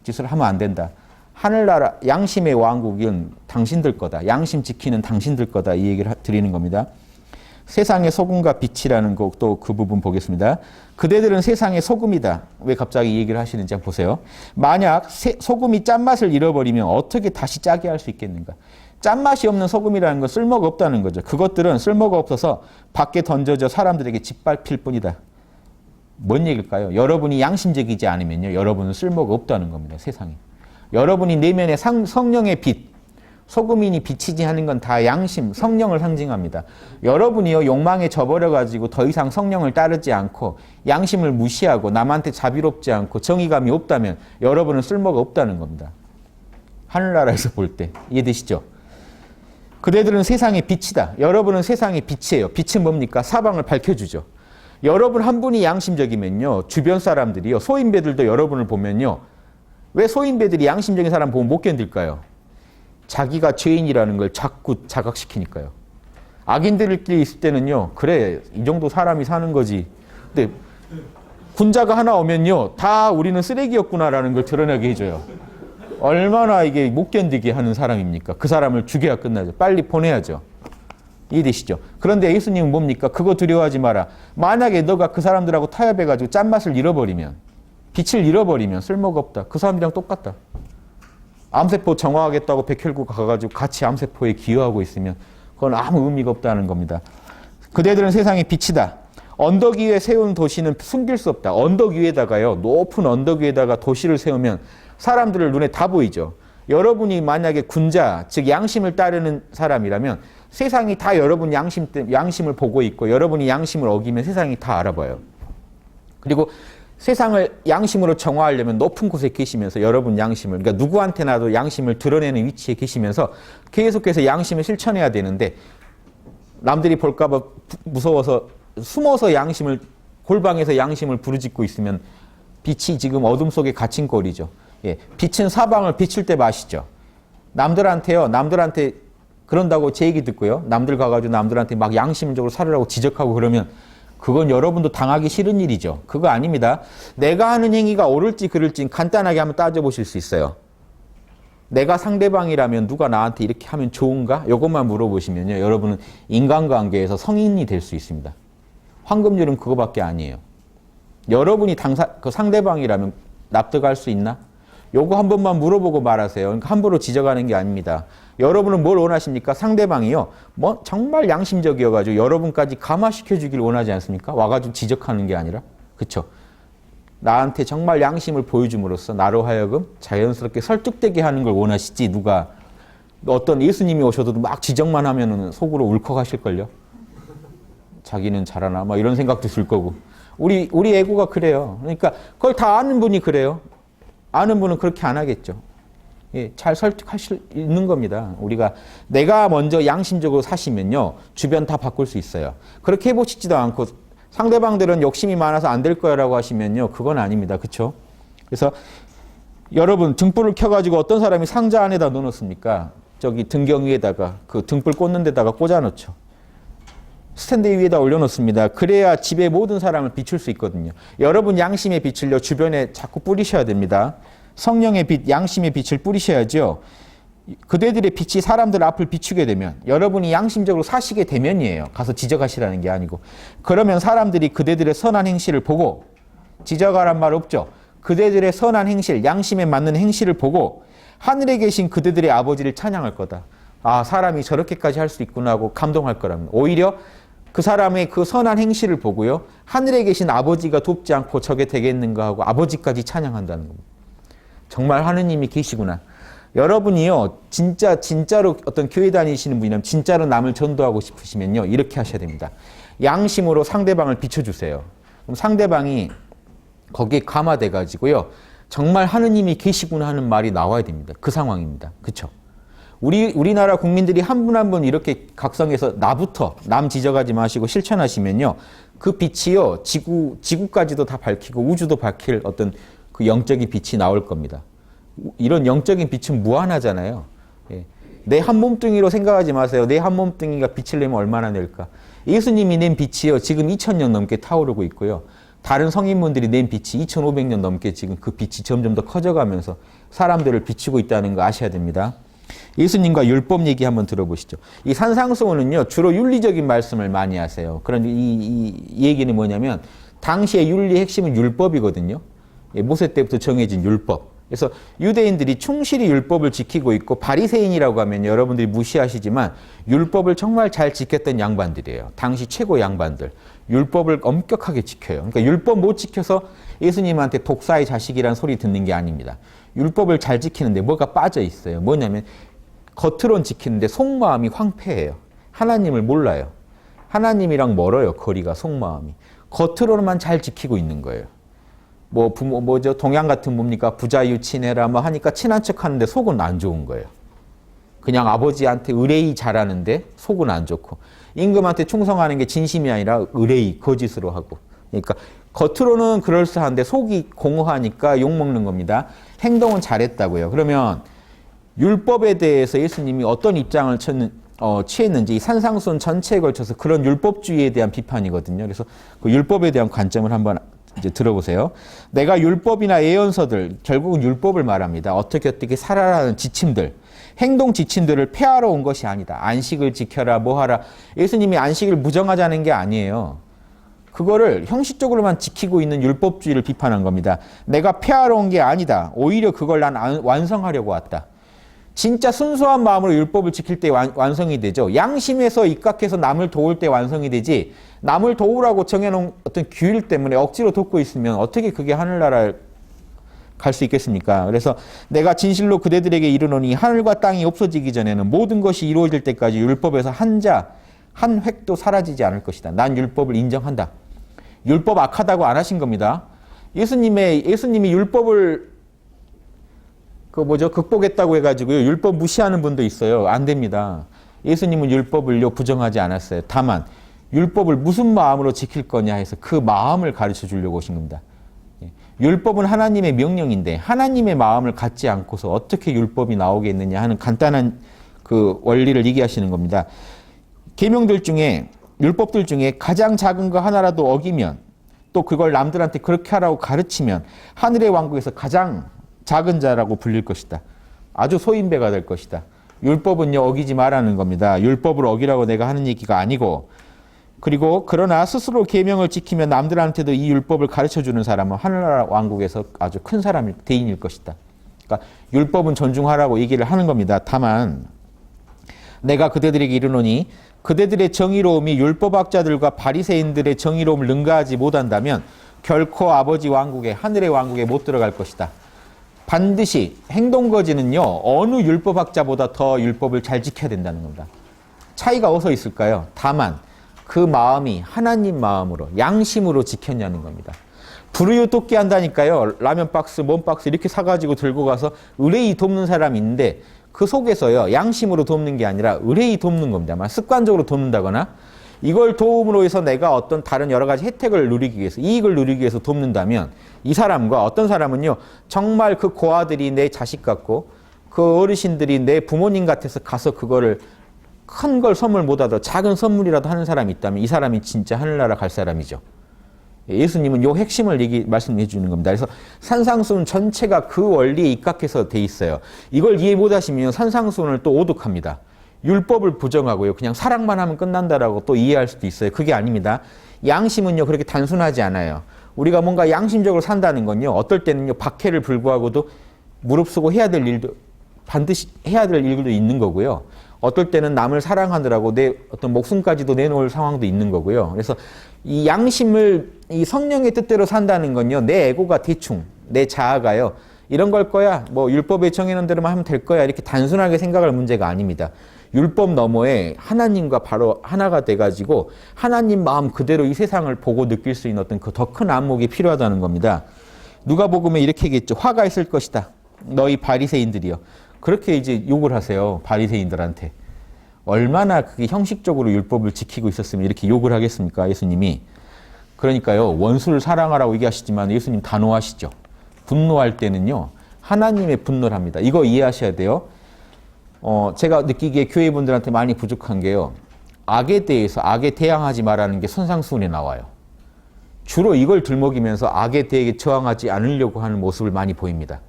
짓을 하면 안 된다. 하늘나라 양심의 왕국은 당신들 거다. 양심 지키는 당신들 거다. 이 얘기를 드리는 겁니다. 세상의 소금과 빛이라는 것 또 그 부분 보겠습니다. 그대들은 세상의 소금이다. 왜 갑자기 이 얘기를 하시는지 한번 보세요. 만약 소금이 짠맛을 잃어버리면 어떻게 다시 짜게 할 수 있겠는가. 짠맛이 없는 소금이라는 건 쓸모가 없다는 거죠. 그것들은 쓸모가 없어서 밖에 던져져 사람들에게 짓밟힐 뿐이다. 뭔 얘기일까요? 여러분이 양심적이지 않으면요. 여러분은 쓸모가 없다는 겁니다. 세상에. 여러분이 내면의 성령의 빛, 소금이니 빛이지 하는 건 다 양심, 성령을 상징합니다. 여러분이요 욕망에 져버려가지고 더 이상 성령을 따르지 않고 양심을 무시하고 남한테 자비롭지 않고 정의감이 없다면 여러분은 쓸모가 없다는 겁니다. 하늘나라에서 볼 때 이해되시죠? 그대들은 세상의 빛이다. 여러분은 세상의 빛이에요. 빛은 뭡니까? 사방을 밝혀주죠. 여러분 한 분이 양심적이면요 주변 사람들이요 소인배들도 여러분을 보면요 왜 소인배들이 양심적인 사람 보면 못 견딜까요? 자기가 죄인이라는 걸 자꾸 자각시키니까요. 악인들끼리 있을 때는요. 그래 이 정도 사람이 사는 거지. 근데 군자가 하나 오면요. 다 우리는 쓰레기였구나라는 걸 드러나게 해줘요. 얼마나 이게 못 견디게 하는 사람입니까? 그 사람을 죽여야 끝나죠. 빨리 보내야죠. 이해되시죠? 그런데 예수님은 뭡니까? 그거 두려워하지 마라. 만약에 너가 그 사람들하고 타협해가지고 짠맛을 잃어버리면 빛을 잃어버리면 쓸모가 없다. 그 사람들이랑 똑같다. 암세포 정화하겠다고 백혈구가 가가지고 같이 암세포에 기여하고 있으면 그건 아무 의미가 없다는 겁니다. 그대들은 세상의 빛이다. 언덕 위에 세운 도시는 숨길 수 없다. 언덕 위에다가요. 높은 언덕 위에다가 도시를 세우면 사람들을 눈에 다 보이죠. 여러분이 만약에 군자, 즉 양심을 따르는 사람이라면 세상이 다 여러분 양심을 보고 있고 여러분이 양심을 어기면 세상이 다 알아봐요. 그리고 세상을 양심으로 정화하려면 높은 곳에 계시면서 여러분 양심을, 그러니까 누구한테나도 양심을 드러내는 위치에 계시면서 계속해서 양심을 실천해야 되는데 남들이 볼까봐 무서워서 숨어서 양심을, 골방에서 양심을 부르짖고 있으면 빛이 지금 어둠 속에 갇힌 꼴이죠. 예, 빛은 사방을 비출 때 마시죠. 남들한테 그런다고 제 얘기 듣고요. 남들 가가지고 남들한테 막 양심적으로 살으라고 지적하고 그러면 그건 여러분도 당하기 싫은 일이죠. 그거 아닙니다. 내가 하는 행위가 옳을지 그를지 간단하게 한번 따져보실 수 있어요. 내가 상대방이라면 누가 나한테 이렇게 하면 좋은가? 이것만 물어보시면요. 여러분은 인간관계에서 성인이 될 수 있습니다. 황금률은 그거밖에 아니에요. 여러분이 그 상대방이라면 납득할 수 있나? 요거 한 번만 물어보고 말하세요. 그러니까 함부로 지적하는 게 아닙니다. 여러분은 뭘 원하십니까? 상대방이요. 뭐 정말 양심적이어가지고 여러분까지 감화시켜주길 원하지 않습니까? 와가지고 지적하는 게 아니라. 그쵸? 나한테 정말 양심을 보여줌으로써 나로 하여금 자연스럽게 설득되게 하는 걸 원하시지 누가 어떤 예수님이 오셔도 막 지적만 하면은 속으로 울컥하실걸요? 자기는 잘하나? 막 이런 생각도 들 거고. 우리 애고가 그래요. 그러니까 그걸 다 아는 분이 그래요. 아는 분은 그렇게 안 하겠죠. 예, 잘 설득할 수 있는 겁니다. 우리가 내가 먼저 양심적으로 사시면요. 주변 다 바꿀 수 있어요. 그렇게 해보시지도 않고 상대방들은 욕심이 많아서 안 될 거라고 하시면요. 그건 아닙니다. 그렇죠? 그래서 여러분 등불을 켜가지고 어떤 사람이 상자 안에다 넣어놓습니까? 저기 등경 위에다가 그 등불 꽂는 데다가 꽂아놓죠. 스탠드 위에다 올려놓습니다. 그래야 집의 모든 사람을 비출 수 있거든요. 여러분 양심의 빛을요. 주변에 자꾸 뿌리셔야 됩니다. 성령의 빛, 양심의 빛을 뿌리셔야죠. 그대들의 빛이 사람들 앞을 비추게 되면 여러분이 양심적으로 사시게 되면이에요. 가서 지적하시라는 게 아니고. 그러면 사람들이 그대들의 선한 행실을 보고 지적하란 말 없죠. 그대들의 선한 행실, 양심에 맞는 행실을 보고 하늘에 계신 그대들의 아버지를 찬양할 거다. 아, 사람이 저렇게까지 할 수 있구나 하고 감동할 거랍니다. 오히려 그 사람의 그 선한 행실을 보고요. 하늘에 계신 아버지가 돕지 않고 저게 되겠는가 하고 아버지까지 찬양한다는 겁니다. 정말 하느님이 계시구나. 여러분이요. 진짜로 어떤 교회 다니시는 분이라면 진짜로 남을 전도하고 싶으시면요. 이렇게 하셔야 됩니다. 양심으로 상대방을 비춰주세요. 그럼 상대방이 거기에 감화돼 가지고요. 정말 하느님이 계시구나 하는 말이 나와야 됩니다. 그 상황입니다. 그렇죠? 우리나라 국민들이 한 분 한 분 이렇게 각성해서 나부터 남 지적하지 마시고 실천하시면요. 그 빛이요. 지구까지도 다 밝히고 우주도 밝힐 어떤 그 영적인 빛이 나올 겁니다. 이런 영적인 빛은 무한하잖아요. 예. 내 한 몸뚱이로 생각하지 마세요. 내 한 몸뚱이가 빛을 내면 얼마나 낼까. 예수님이 낸 빛이요. 지금 2000년 넘게 타오르고 있고요. 다른 성인분들이 낸 빛이 2500년 넘게 지금 그 빛이 점점 더 커져가면서 사람들을 비추고 있다는 거 아셔야 됩니다. 예수님과 율법 얘기 한번 들어보시죠. 이 산상수훈은요. 주로 윤리적인 말씀을 많이 하세요. 그런데 이 얘기는 뭐냐면 당시의 윤리의 핵심은 율법이거든요. 모세 때부터 정해진 율법. 그래서 유대인들이 충실히 율법을 지키고 있고 바리새인이라고 하면 여러분들이 무시하시지만 율법을 정말 잘 지켰던 양반들이에요. 당시 최고 양반들. 율법을 엄격하게 지켜요. 그러니까 율법 못 지켜서 예수님한테 독사의 자식이란 소리 듣는 게 아닙니다. 율법을 잘 지키는데 뭐가 빠져 있어요. 뭐냐면 겉으론 지키는데 속마음이 황폐해요. 하나님을 몰라요. 하나님이랑 멀어요. 거리가 속마음이. 겉으로만 잘 지키고 있는 거예요. 뭐죠? 동양 같은 뭡니까? 부자유 친해라 뭐 하니까 친한 척 하는데 속은 안 좋은 거예요. 그냥 아버지한테 의뢰이 잘하는데 속은 안 좋고 임금한테 충성하는 게 진심이 아니라 의뢰이 거짓으로 하고. 그러니까 겉으로는 그럴싸한데 속이 공허하니까 욕먹는 겁니다. 행동은 잘했다고요. 그러면 율법에 대해서 예수님이 어떤 입장을 취했는지 이 산상수훈 전체에 걸쳐서 그런 율법주의에 대한 비판이거든요. 그래서 그 율법에 대한 관점을 한번 이제 들어보세요. 내가 율법이나 예언서들, 결국은 율법을 말합니다. 어떻게 살아라는 지침들, 행동 지침들을 폐하러 온 것이 아니다. 안식을 지켜라, 뭐 하라. 예수님이 안식을 부정하자는 게 아니에요. 그거를 형식적으로만 지키고 있는 율법주의를 비판한 겁니다. 내가 폐하러 온 게 아니다. 오히려 그걸 난 완성하려고 왔다. 진짜 순수한 마음으로 율법을 지킬 때 완성이 되죠. 양심에서 입각해서 남을 도울 때 완성이 되지 남을 도우라고 정해놓은 어떤 규율 때문에 억지로 돕고 있으면 어떻게 그게 하늘나라를 갈 수 있겠습니까? 그래서 내가 진실로 그대들에게 이르노니 하늘과 땅이 없어지기 전에는 모든 것이 이루어질 때까지 율법에서 한 획도 사라지지 않을 것이다. 난 율법을 인정한다. 율법 악하다고 안 하신 겁니다. 예수님이 율법을 극복했다고 해가지고요. 율법 무시하는 분도 있어요. 안 됩니다. 예수님은 율법을요, 부정하지 않았어요. 다만, 율법을 무슨 마음으로 지킬 거냐 해서 그 마음을 가르쳐 주려고 오신 겁니다. 율법은 하나님의 명령인데, 하나님의 마음을 갖지 않고서 어떻게 율법이 나오겠느냐 하는 간단한 그 원리를 얘기하시는 겁니다. 계명들 중에, 율법들 중에 가장 작은 거 하나라도 어기면, 또 그걸 남들한테 그렇게 하라고 가르치면, 하늘의 왕국에서 가장 작은 자라고 불릴 것이다. 아주 소인배가 될 것이다. 율법은요, 어기지 말라는 겁니다. 율법을 어기라고 내가 하는 얘기가 아니고, 그리고 그러나 스스로 계명을 지키면 남들한테도 이 율법을 가르쳐주는 사람은 하늘나라 왕국에서 아주 큰 사람일, 대인일 것이다. 그러니까 율법은 존중하라고 얘기를 하는 겁니다. 다만 내가 그대들에게 이르노니 그대들의 정의로움이 율법학자들과 바리새인들의 정의로움을 능가하지 못한다면 결코 아버지 왕국에, 하늘의 왕국에 못 들어갈 것이다. 반드시 행동거지는요, 어느 율법학자보다 더 율법을 잘 지켜야 된다는 겁니다. 차이가 어디서 있을까요? 다만 그 마음이 하나님 마음으로, 양심으로 지켰냐는 겁니다. 불우유 돕게 한다니까요. 라면 박스, 몸 박스 이렇게 사가지고 들고 가서 의뢰의 돕는 사람이 있는데 그 속에서요, 양심으로 돕는 게 아니라 의뢰의 돕는 겁니다. 습관적으로 돕는다거나 이걸 도움으로 해서 내가 어떤 다른 여러 가지 혜택을 누리기 위해서, 이익을 누리기 위해서 돕는다면 이 사람과 어떤 사람은요, 정말 그 고아들이 내 자식 같고 그 어르신들이 내 부모님 같아서 가서 그거를 큰 걸 선물 못 하더 작은 선물이라도 하는 사람이 있다면 이 사람이 진짜 하늘나라 갈 사람이죠. 예수님은 요 핵심을 말씀해 주는 겁니다. 그래서 산상수훈 전체가 그 원리에 입각해서 돼 있어요. 이걸 이해 못 하시면 산상수훈을 또 오독합니다. 율법을 부정하고요. 그냥 사랑만 하면 끝난다라고 또 이해할 수도 있어요. 그게 아닙니다. 양심은요, 그렇게 단순하지 않아요. 우리가 뭔가 양심적으로 산다는 건요, 어떨 때는요, 박해를 불구하고도 무릅쓰고 해야 될 일도, 반드시 해야 될 일도 있는 거고요. 어떨 때는 남을 사랑하느라고 내 어떤 목숨까지도 내놓을 상황도 있는 거고요. 그래서 이 양심을 이 성령의 뜻대로 산다는 건요, 내 에고가 대충, 내 자아가요, 이런 걸 거야, 뭐 율법에 정해놓은 대로만 하면 될 거야, 이렇게 단순하게 생각할 문제가 아닙니다. 율법 너머에 하나님과 바로 하나가 돼가지고 하나님 마음 그대로 이 세상을 보고 느낄 수 있는 어떤 그 더 큰 안목이 필요하다는 겁니다. 누가복음에 이렇게 얘기했죠. 화가 있을 것이다. 너희 바리새인들이여. 그렇게 이제 욕을 하세요. 바리새인들한테. 얼마나 그게 형식적으로 율법을 지키고 있었으면 이렇게 욕을 하겠습니까? 예수님이. 그러니까요. 원수를 사랑하라고 얘기하시지만 예수님 단호하시죠. 분노할 때는요, 하나님의 분노를 합니다. 이거 이해하셔야 돼요. 제가 느끼기에 교회분들한테 많이 부족한 게요, 악에 대해서, 악에 대항하지 말라는 게 선상수훈에 나와요. 주로 이걸 들먹이면서 악에 대해 저항하지 않으려고 하는 모습을 많이 보입니다.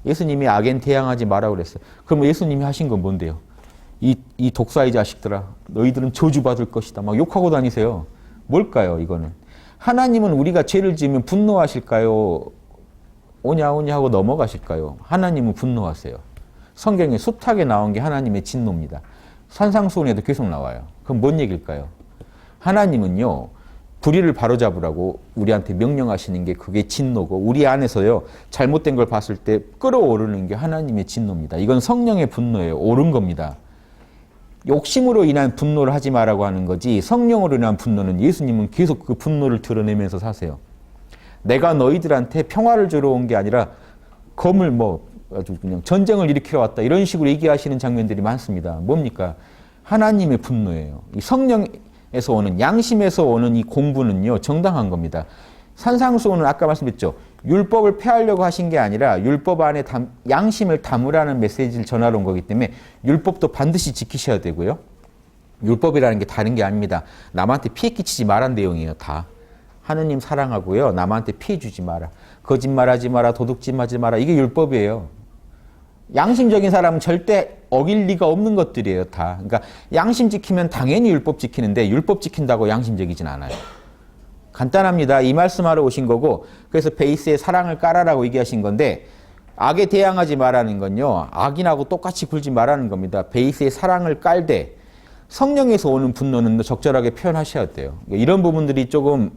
예수님이 악엔 대항하지 말라고 그랬어요. 그럼 예수님이 하신 건 뭔데요? 이 독사의 자식들아, 너희들은 저주받을 것이다. 막 욕하고 다니세요. 뭘까요, 이거는? 하나님은 우리가 죄를 지으면 분노하실까요? 오냐 하고 넘어가실까요? 하나님은 분노하세요. 성경에 숱하게 나온 게 하나님의 진노입니다. 산상수훈에도 계속 나와요. 그럼 뭔 얘기일까요? 하나님은요, 불의를 바로잡으라고 우리한테 명령하시는 게 그게 진노고, 우리 안에서요, 잘못된 걸 봤을 때 끌어오르는 게 하나님의 진노입니다. 이건 성령의 분노예요. 옳은 겁니다. 욕심으로 인한 분노를 하지 말라고 하는 거지, 성령으로 인한 분노는 예수님은 계속 그 분노를 드러내면서 사세요. 내가 너희들한테 평화를 주러 온 게 아니라 검을 아주 그냥 전쟁을 일으키러 왔다, 이런 식으로 얘기하시는 장면들이 많습니다. 뭡니까? 하나님의 분노예요. 이 성령에서 오는, 양심에서 오는 이 공부는요, 정당한 겁니다. 산상수훈은 아까 말씀드렸죠. 율법을 폐하려고 하신 게 아니라 율법 안에 양심을 담으라는 메시지를 전하러 온 거기 때문에 율법도 반드시 지키셔야 되고요. 율법이라는 게 다른 게 아닙니다. 남한테 피해 끼치지 말란 내용이에요. 다. 하느님 사랑하고요, 남한테 피해 주지 마라. 거짓말하지 마라. 도둑질하지 마라. 이게 율법이에요. 양심적인 사람은 절대 어길 리가 없는 것들이에요. 다. 그러니까 양심 지키면 당연히 율법 지키는데 율법 지킨다고 양심적이진 않아요. 간단합니다. 이 말씀하러 오신 거고, 그래서 베이스에 사랑을 깔아라고 얘기하신 건데, 악에 대항하지 말라는 건요, 악인하고 똑같이 굴지 말라는 겁니다. 베이스에 사랑을 깔되 성령에서 오는 분노는 적절하게 표현하셔야 돼요. 이런 부분들이 조금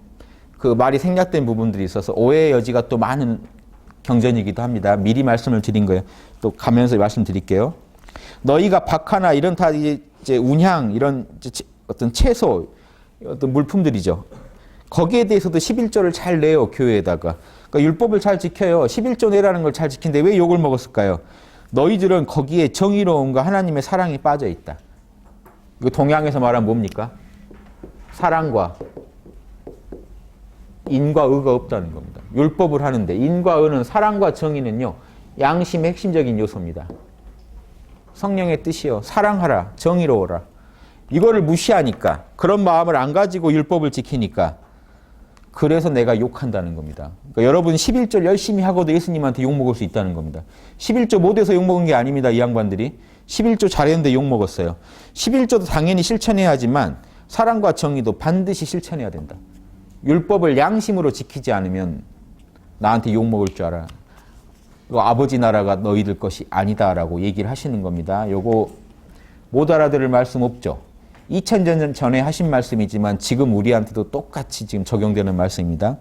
그 말이 생략된 부분들이 있어서 오해의 여지가 또 많은 경전이기도 합니다. 미리 말씀을 드린 거예요. 또 가면서 말씀드릴게요. 너희가 박하나 이런 다 이제 운향, 이런 어떤 채소, 어떤 물품들이죠. 거기에 대해서도 11조를 잘 내요, 교회에다가. 그러니까 율법을 잘 지켜요. 11조 내라는 걸 잘 지킨데 왜 욕을 먹었을까요? 너희들은 거기에 정의로움과 하나님의 사랑이 빠져 있다. 이거 동양에서 말하면 뭡니까? 사랑과 인과 의가 없다는 겁니다. 율법을 하는데 인과 의는, 사랑과 정의는요, 양심의 핵심적인 요소입니다. 성령의 뜻이요, 사랑하라, 정의로워라. 이거를 무시하니까, 그런 마음을 안 가지고 율법을 지키니까, 그래서 내가 욕한다는 겁니다. 그러니까 여러분 11조 열심히 하고도 예수님한테 욕먹을 수 있다는 겁니다. 11조 못해서 욕먹은 게 아닙니다. 이 양반들이. 11조 잘했는데 욕먹었어요. 11조도 당연히 실천해야 하지만 사랑과 정의도 반드시 실천해야 된다. 율법을 양심으로 지키지 않으면 나한테 욕먹을 줄 알아. 이거 아버지 나라가 너희들 것이 아니다라고 얘기를 하시는 겁니다. 요거 못 알아들을 말씀 없죠. 2000년 전에 하신 말씀이지만 지금 우리한테도 똑같이 지금 적용되는 말씀입니다.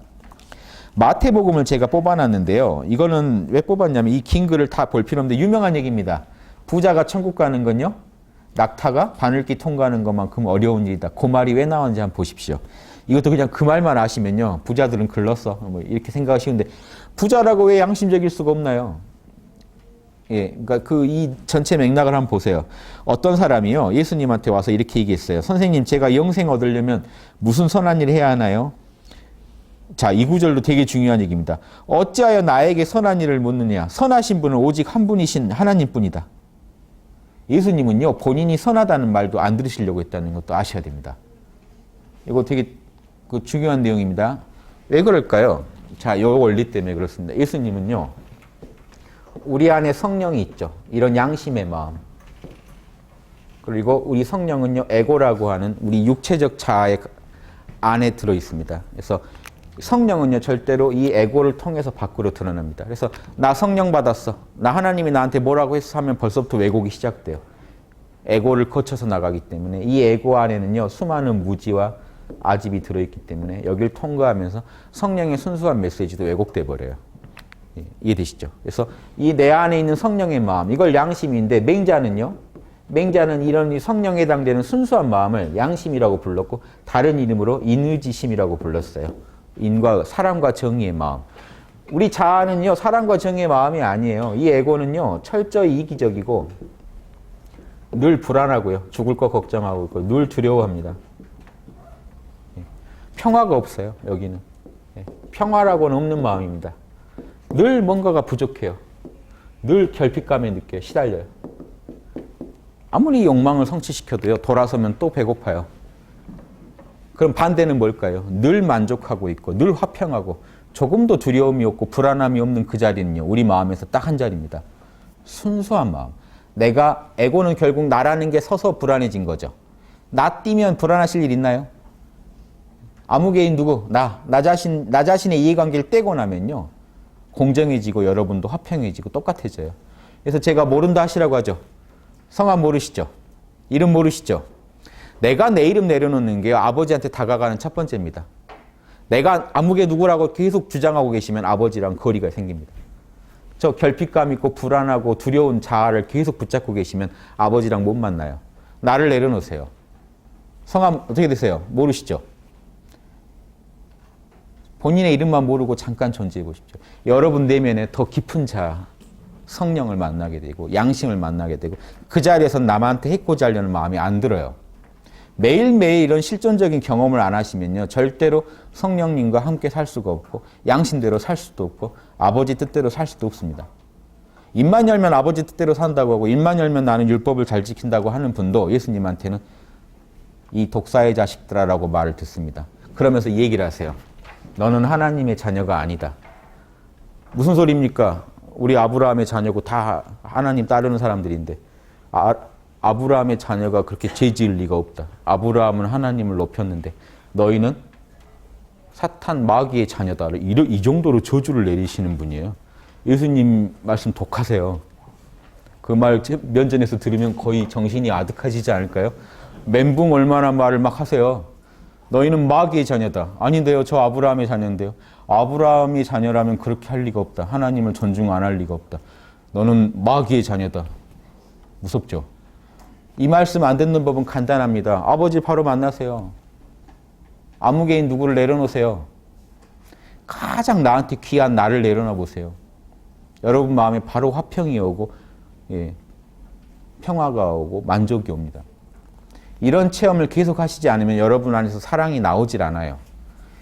마태복음을 제가 뽑아놨는데요. 이거는 왜 뽑았냐면 이 긴 글을 다 볼 필요 없는데 유명한 얘기입니다. 부자가 천국 가는 건요, 낙타가 바늘길 통과하는 것만큼 어려운 일이다. 그 말이 왜 나왔는지 한번 보십시오. 이것도 그냥 그 말만 아시면요, 부자들은 글렀어, 뭐 이렇게 생각하시는데, 부자라고 왜 양심적일 수가 없나요? 예, 그러니까 이 전체 맥락을 한번 보세요. 어떤 사람이요, 예수님한테 와서 이렇게 얘기했어요. 선생님, 제가 영생 얻으려면 무슨 선한 일을 해야 하나요? 자, 이 구절도 되게 중요한 얘기입니다. 어찌하여 나에게 선한 일을 묻느냐? 선하신 분은 오직 한 분이신 하나님뿐이다. 예수님은요, 본인이 선하다는 말도 안 들으시려고 했다는 것도 아셔야 됩니다. 이거 되게 중요한 내용입니다. 왜 그럴까요? 자, 이 원리 때문에 그렇습니다. 예수님은요, 우리 안에 성령이 있죠. 이런 양심의 마음. 그리고 우리 성령은요, 에고라고 하는 우리 육체적 자아의 안에 들어 있습니다. 그래서 성령은요, 절대로 이 에고를 통해서 밖으로 드러납니다. 그래서 나 성령 받았어, 나 하나님이 나한테 뭐라고 했어 하면 벌써부터 왜곡이 시작돼요. 에고를 거쳐서 나가기 때문에 이 에고 안에는요, 수많은 무지와 아집이 들어있기 때문에 여기를 통과하면서 성령의 순수한 메시지도 왜곡돼 버려요. 예, 이해되시죠? 그래서 이 내 안에 있는 성령의 마음, 이걸 양심인데, 맹자는 이런 성령에 해당되는 순수한 마음을 양심이라고 불렀고, 다른 이름으로 인의지심이라고 불렀어요. 인과 사랑과 정의의 마음. 우리 자아는요, 사랑과 정의의 마음이 아니에요. 이 에고는요, 철저히 이기적이고 늘 불안하고요, 죽을 거 걱정하고 있고 늘 두려워합니다. 평화가 없어요. 여기는 평화라고는 없는 마음입니다. 늘 뭔가가 부족해요. 늘 결핍감에 느껴요. 시달려요. 아무리 욕망을 성취시켜도요, 돌아서면 또 배고파요. 그럼 반대는 뭘까요? 늘 만족하고 있고 늘 화평하고 조금도 두려움이 없고 불안함이 없는 그 자리는요, 우리 마음에서 딱 한 자리입니다. 순수한 마음. 내가, 에고는 결국 나라는 게 서서 불안해진 거죠. 나 뛰면 불안하실 일 있나요? 아무개인 누구? 나 자신의 이해관계를 떼고 나면요, 공정해지고 여러분도 화평해지고 똑같아져요. 그래서 제가 모른다 하시라고 하죠. 성함 모르시죠? 이름 모르시죠? 내가 내 이름 내려놓는 게 아버지한테 다가가는 첫 번째입니다. 내가 아무개 누구라고 계속 주장하고 계시면 아버지랑 거리가 생깁니다. 저 결핍감 있고 불안하고 두려운 자아를 계속 붙잡고 계시면 아버지랑 못 만나요. 나를 내려놓으세요. 성함 어떻게 되세요? 모르시죠? 본인의 이름만 모르고 잠깐 존재해 보십시오. 여러분 내면에 더 깊은 자아, 성령을 만나게 되고 양심을 만나게 되고 그 자리에서 남한테 해코지 하려는 마음이 안 들어요. 매일매일 이런 실존적인 경험을 안 하시면요, 절대로 성령님과 함께 살 수가 없고 양심대로 살 수도 없고 아버지 뜻대로 살 수도 없습니다. 입만 열면 아버지 뜻대로 산다고 하고 입만 열면 나는 율법을 잘 지킨다고 하는 분도 예수님한테는 이 독사의 자식들아라고 말을 듣습니다. 그러면서 이 얘기를 하세요. 너는 하나님의 자녀가 아니다. 무슨 소리입니까? 우리 아브라함의 자녀고 다 하나님 따르는 사람들인데 아브라함의 자녀가 그렇게 죄 지을 리가 없다. 아브라함은 하나님을 높였는데 너희는 사탄 마귀의 자녀다. 이 정도로 저주를 내리시는 분이에요. 예수님 말씀 독하세요. 그 말 면전에서 들으면 거의 정신이 아득해지지 않을까요? 멘붕 얼마나 말을 막 하세요. 너희는 마귀의 자녀다. 아닌데요, 저 아브라함의 자녀인데요. 아브라함의 자녀라면 그렇게 할 리가 없다. 하나님을 존중 안 할 리가 없다. 너는 마귀의 자녀다. 무섭죠? 이 말씀 안 듣는 법은 간단합니다. 아버지 바로 만나세요. 아무개인 누구를 내려놓으세요. 가장 나한테 귀한 나를 내려놔 보세요. 여러분 마음에 바로 화평이 오고 예, 평화가 오고 만족이 옵니다. 이런 체험을 계속 하시지 않으면 여러분 안에서 사랑이 나오질 않아요.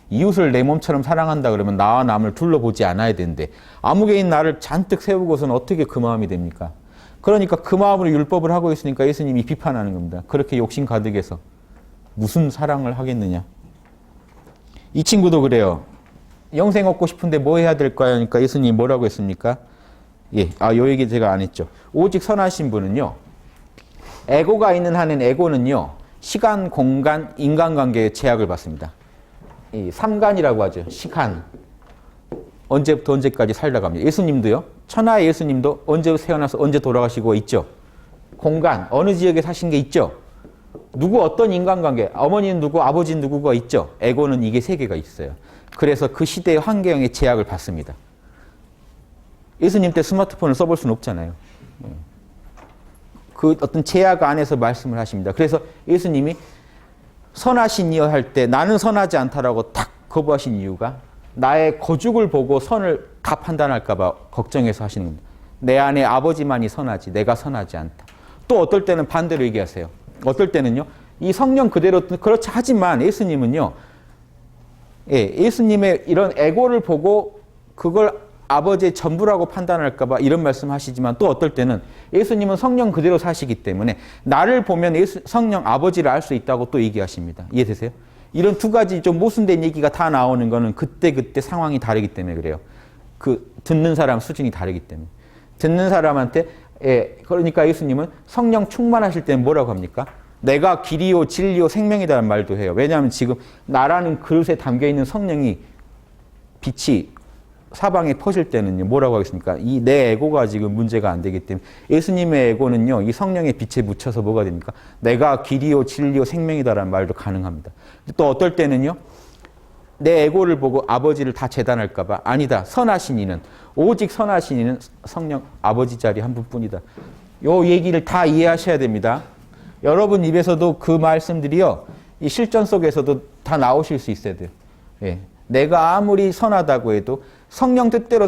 이웃을 내 몸처럼 사랑한다 그러면 나와 남을 둘러보지 않아야 되는데 아무개인 나를 잔뜩 세우고서는 어떻게 그 마음이 됩니까? 그러니까 그 마음으로 율법을 하고 있으니까 예수님이 비판하는 겁니다. 그렇게 욕심 가득해서 무슨 사랑을 하겠느냐. 이 친구도 그래요. 영생 얻고 싶은데 뭐 해야 될까요? 하니까 예수님이 뭐라고 했습니까? 예, 요 얘기 제가 안 했죠. 오직 선하신 분은요. 에고가 있는 한은 에고는요. 시간, 공간, 인간관계에 제약을 받습니다. 이 삼간이라고 하죠. 시간. 언제부터 언제까지 살다 갑니다. 예수님도요. 천하의 예수님도 언제 태어나서 언제 돌아가시고 있죠. 공간, 어느 지역에 사신 게 있죠. 누구 어떤 인간관계, 어머니는 누구, 아버지는 누구가 있죠. 에고는 이게 세 개가 있어요. 그래서 그 시대의 환경에 제약을 받습니다. 예수님 때 스마트폰을 써볼 수는 없잖아요. 그 어떤 제약 안에서 말씀을 하십니다. 그래서 예수님이 선하시니여 할 때 나는 선하지 않다라고 탁 거부하신 이유가 나의 거죽을 보고 선을 다 판단할까 봐 걱정해서 하시는 겁니다. 내 안에 아버지만이 선하지 내가 선하지 않다. 또 어떨 때는 반대로 얘기하세요. 어떨 때는요. 이 성령 그대로 그렇지 하지만 예수님은요. 예수님의 이런 에고를 보고 그걸 아버지의 전부라고 판단할까 봐 이런 말씀 하시지만 또 어떨 때는 예수님은 성령 그대로 사시기 때문에 나를 보면 성령 아버지를 알 수 있다고 또 얘기하십니다. 이해되세요? 이런 두 가지 좀 모순된 얘기가 다 나오는 거는 그때그때 상황이 다르기 때문에 그래요. 그 듣는 사람 수준이 다르기 때문에. 듣는 사람한테 그러니까 예수님은 성령 충만하실 때는 뭐라고 합니까? 내가 길이요 진리요 생명이라는 말도 해요. 왜냐하면 지금 나라는 그릇에 담겨있는 성령이 빛이 사방에 퍼질 때는요. 뭐라고 하겠습니까? 이 내 에고가 지금 문제가 안 되기 때문에 예수님의 에고는요. 이 성령의 빛에 묻혀서 뭐가 됩니까? 내가 길이요 진리요 생명이다라는 말도 가능합니다. 또 어떨 때는요. 내 에고를 보고 아버지를 다 재단할까 봐 아니다. 선하신 이는 오직 선하신 이는 성령 아버지 자리 한 분뿐이다. 요 얘기를 다 이해하셔야 됩니다. 여러분 입에서도 그 말씀들이요. 이 실전 속에서도 다 나오실 수 있어야 돼요. 예. 내가 아무리 선하다고 해도 성령 뜻대로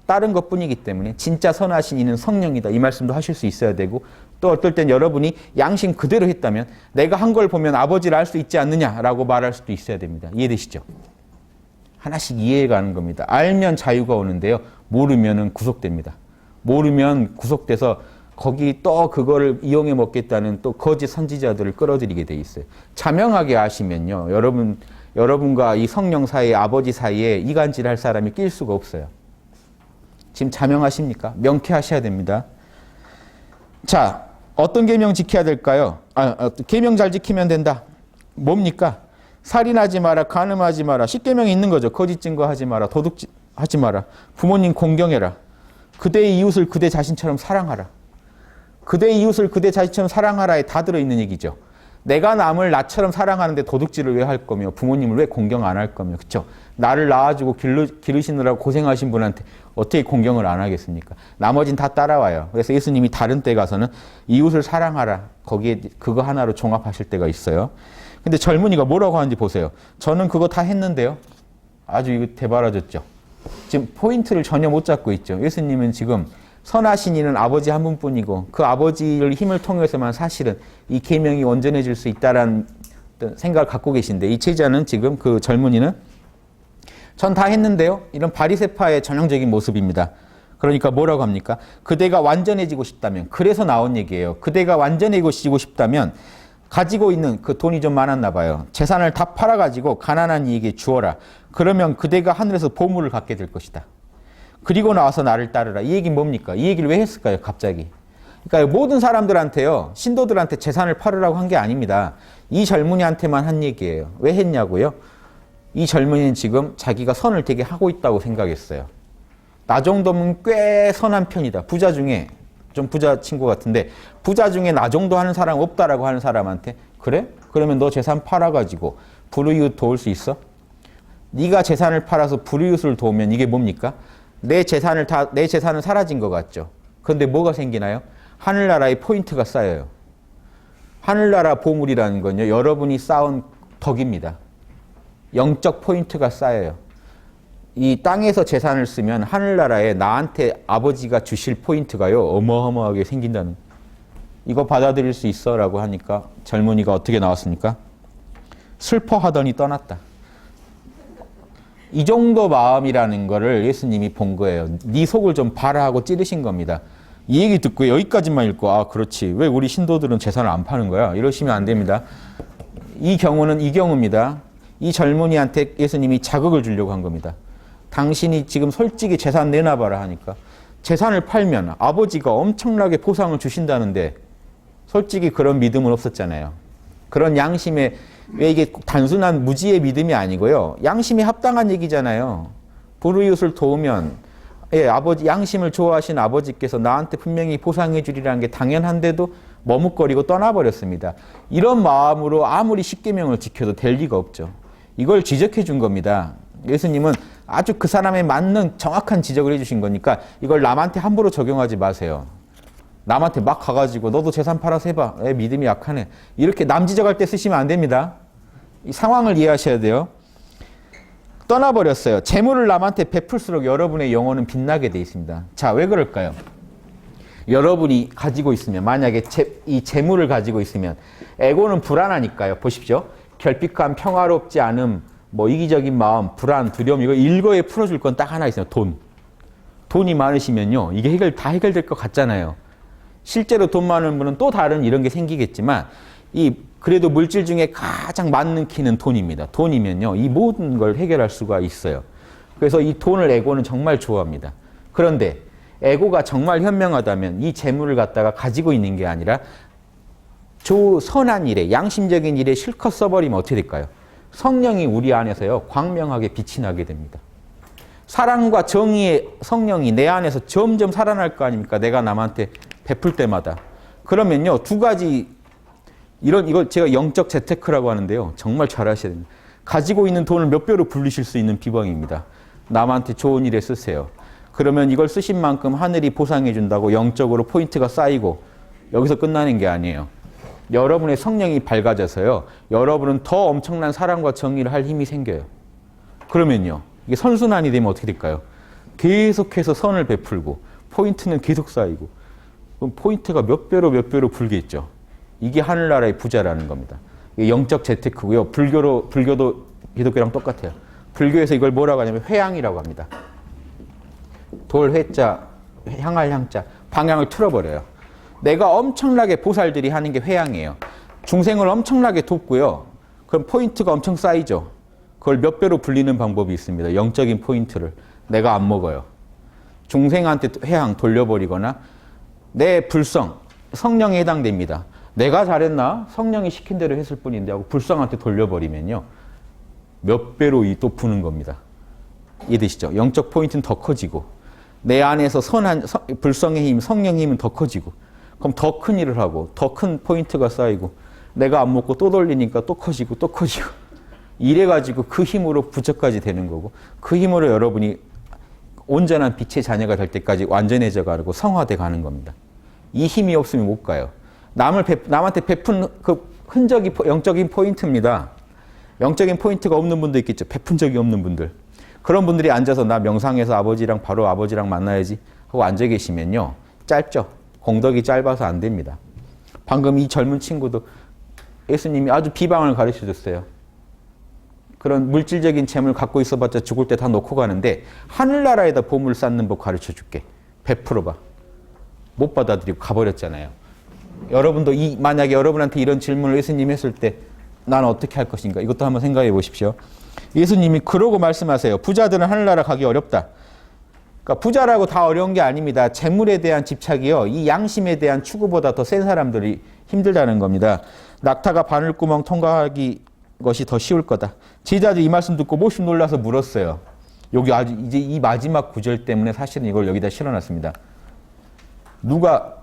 따른 것뿐이기 때문에 진짜 선하신 이는 성령이다. 이 말씀도 하실 수 있어야 되고 또 어떨 땐 여러분이 양심 그대로 했다면 내가 한 걸 보면 아버지를 알 수 있지 않느냐라고 말할 수도 있어야 됩니다. 이해되시죠? 하나씩 이해가는 겁니다. 알면 자유가 오는데요. 모르면은 구속됩니다. 모르면 구속돼서 거기 또 그거를 이용해 먹겠다는 또 거짓 선지자들을 끌어들이게 돼 있어요. 자명하게 아시면요. 여러분과 이 성령 사이에 아버지 사이에 이간질할 사람이 낄 수가 없어요. 지금 자명하십니까? 명쾌하셔야 됩니다. 자, 어떤 계명 지켜야 될까요? 계명 잘 지키면 된다. 뭡니까? 살인하지 마라, 간음하지 마라. 10계명이 있는 거죠. 거짓 증거하지 마라, 도둑하지 마라. 부모님 공경해라. 그대의 이웃을 그대 자신처럼 사랑하라. 그대의 이웃을 그대 자신처럼 사랑하라에 다 들어있는 얘기죠. 내가 남을 나처럼 사랑하는데 도둑질을 왜 할 거며 부모님을 왜 공경 안 할 거며 그렇죠? 나를 낳아주고 기르시느라고 고생하신 분한테 어떻게 공경을 안 하겠습니까? 나머진 다 따라와요. 그래서 예수님이 다른 때 가서는 이웃을 사랑하라. 거기에 그거 하나로 종합하실 때가 있어요. 근데 젊은이가 뭐라고 하는지 보세요. 저는 그거 다 했는데요. 아주 이거 대바라졌죠. 지금 포인트를 전혀 못 잡고 있죠. 예수님은 지금 선하신 이는 아버지 한 분뿐이고 그 아버지를 힘을 통해서만 사실은 이 계명이 온전해질 수 있다라는 생각을 갖고 계신데 이 제자는 지금 그 젊은이는 전 다 했는데요. 이런 바리새파의 전형적인 모습입니다. 그러니까 뭐라고 합니까? 그대가 완전해지고 싶다면 그래서 나온 얘기예요. 그대가 완전해지고 싶다면 가지고 있는 그 돈이 좀 많았나 봐요. 재산을 다 팔아가지고 가난한 이에게 주어라. 그러면 그대가 하늘에서 보물을 갖게 될 것이다. 그리고 나와서 나를 따르라. 이 얘기는 뭡니까? 이 얘기를 왜 했을까요? 갑자기. 그러니까 모든 사람들한테요. 신도들한테 재산을 팔으라고 한 게 아닙니다. 이 젊은이한테만 한 얘기예요. 왜 했냐고요? 이 젊은이는 지금 자기가 선을 되게 하고 있다고 생각했어요. 나 정도면 꽤 선한 편이다. 부자 중에 좀 부자 친구 같은데 부자 중에 나 정도 하는 사람 없다라고 하는 사람한테 그래? 그러면 너 재산 팔아가지고 불우이웃 도울 수 있어? 네가 재산을 팔아서 불우이웃을 도우면 이게 뭡니까? 내 재산은 사라진 것 같죠. 그런데 뭐가 생기나요? 하늘나라의 포인트가 쌓여요. 하늘나라 보물이라는 건요. 여러분이 쌓은 덕입니다. 영적 포인트가 쌓여요. 이 땅에서 재산을 쓰면 하늘나라에 나한테 아버지가 주실 포인트가요, 어마어마하게 생긴다는. 이거 받아들일 수 있어? 라고 하니까 젊은이가 어떻게 나왔습니까? 슬퍼하더니 떠났다. 이 정도 마음이라는 거를 예수님이 본 거예요. 네 속을 좀 봐라 하고 찌르신 겁니다. 이 얘기 듣고 여기까지만 읽고 아 그렇지 왜 우리 신도들은 재산을 안 파는 거야? 이러시면 안 됩니다. 이 경우는 이 경우입니다. 이 젊은이한테 예수님이 자극을 주려고 한 겁니다. 당신이 지금 솔직히 재산 내놔봐라 하니까 재산을 팔면 아버지가 엄청나게 보상을 주신다는데 솔직히 그런 믿음은 없었잖아요. 그런 양심에 왜 이게 단순한 무지의 믿음이 아니고요. 양심이 합당한 얘기잖아요. 불우이웃을 도우면 아버지 양심을 좋아하신 아버지께서 나한테 분명히 보상해 주리라는 게 당연한데도 머뭇거리고 떠나버렸습니다. 이런 마음으로 아무리 십계명을 지켜도 될 리가 없죠. 이걸 지적해 준 겁니다. 예수님은 아주 그 사람에 맞는 정확한 지적을 해주신 거니까 이걸 남한테 함부로 적용하지 마세요. 남한테 막 가가지고 너도 재산 팔아서 해봐. 믿음이 약하네. 이렇게 남 지적할 때 쓰시면 안 됩니다. 이 상황을 이해하셔야 돼요. 떠나버렸어요. 재물을 남한테 베풀수록 여러분의 영혼은 빛나게 돼 있습니다. 자, 왜 그럴까요? 여러분이 가지고 있으면 만약에 이 재물을 가지고 있으면 에고는 불안하니까요. 보십시오. 결핍감, 평화롭지 않음, 뭐 이기적인 마음, 불안, 두려움 이거 일거에 풀어줄 건 딱 하나 있어요. 돈. 돈이 많으시면요. 이게 다 해결될 것 같잖아요. 실제로 돈 많은 분은 또 다른 이런 게 생기겠지만 그래도 물질 중에 가장 맞는 키는 돈입니다. 돈이면요. 이 모든 걸 해결할 수가 있어요. 그래서 이 돈을 에고는 정말 좋아합니다. 그런데 에고가 정말 현명하다면 이 재물을 갖다가 가지고 있는 게 아니라 선한 일에 양심적인 일에 실컷 써버리면 어떻게 될까요? 성령이 우리 안에서요. 광명하게 빛이 나게 됩니다. 사랑과 정의의 성령이 내 안에서 점점 살아날 거 아닙니까? 내가 남한테 베풀 때마다. 그러면요. 두 가지 이걸 제가 영적 재테크라고 하는데요. 정말 잘 하셔야 됩니다. 가지고 있는 돈을 몇 배로 불리실 수 있는 비방입니다. 남한테 좋은 일에 쓰세요. 그러면 이걸 쓰신 만큼 하늘이 보상해 준다고 영적으로 포인트가 쌓이고 여기서 끝나는 게 아니에요. 여러분의 성령이 밝아져서요. 여러분은 더 엄청난 사랑과 정의를 할 힘이 생겨요. 그러면요. 이게 선순환이 되면 어떻게 될까요? 계속해서 선을 베풀고 포인트는 계속 쌓이고 그럼 포인트가 몇 배로 불겠죠. 이게 하늘나라의 부자라는 겁니다. 이게 영적 재테크고요. 불교도 기독교랑 똑같아요. 불교에서 이걸 뭐라고 하냐면 회양이라고 합니다. 돌 회자, 향할 향자, 방향을 틀어버려요. 내가 엄청나게 보살들이 하는 게 회양이에요. 중생을 엄청나게 돕고요. 그럼 포인트가 엄청 쌓이죠. 그걸 몇 배로 불리는 방법이 있습니다. 영적인 포인트를. 내가 안 먹어요. 중생한테 회양 돌려버리거나 내 불성, 성령에 해당됩니다. 내가 잘했나? 성령이 시킨 대로 했을 뿐인데 하고 불성한테 돌려버리면요. 몇 배로 또 푸는 겁니다. 이해되시죠? 영적 포인트는 더 커지고 내 안에서 불성의 힘, 성령의 힘은 더 커지고 그럼 더 큰 일을 하고 더 큰 포인트가 쌓이고 내가 안 먹고 또 돌리니까 또 커지고 또 커지고 이래가지고 그 힘으로 부처까지 되는 거고 그 힘으로 여러분이 온전한 빛의 자녀가 될 때까지 완전해져 가고 성화돼 가는 겁니다. 이 힘이 없으면 못 가요. 남한테 베푼 그 흔적이 영적인 포인트입니다. 영적인 포인트가 없는 분도 있겠죠. 베푼 적이 없는 분들. 그런 분들이 앉아서 나 명상해서 바로 아버지랑 만나야지 하고 앉아 계시면요. 짧죠. 공덕이 짧아서 안 됩니다. 방금 이 젊은 친구도 예수님이 아주 비방을 가르쳐 줬어요. 그런 물질적인 재물 갖고 있어봤자 죽을 때 다 놓고 가는데 하늘나라에다 보물 쌓는 법 가르쳐 줄게. 베풀어봐. 못 받아들이고 가버렸잖아요. 여러분도 만약에 여러분한테 이런 질문을 예수님이 했을 때 나는 어떻게 할 것인가? 이것도 한번 생각해 보십시오. 예수님이 그러고 말씀하세요. 부자들은 하늘나라 가기 어렵다. 그러니까 부자라고 다 어려운 게 아닙니다. 재물에 대한 집착이요. 이 양심에 대한 추구보다 더 센 사람들이 힘들다는 겁니다. 낙타가 바늘구멍 통과하기 것이 더 쉬울 거다. 제자들이 이 말씀 듣고 몹시 놀라서 물었어요. 여기 아주 이제 이 마지막 구절 때문에 사실은 이걸 여기다 실어놨습니다. 누가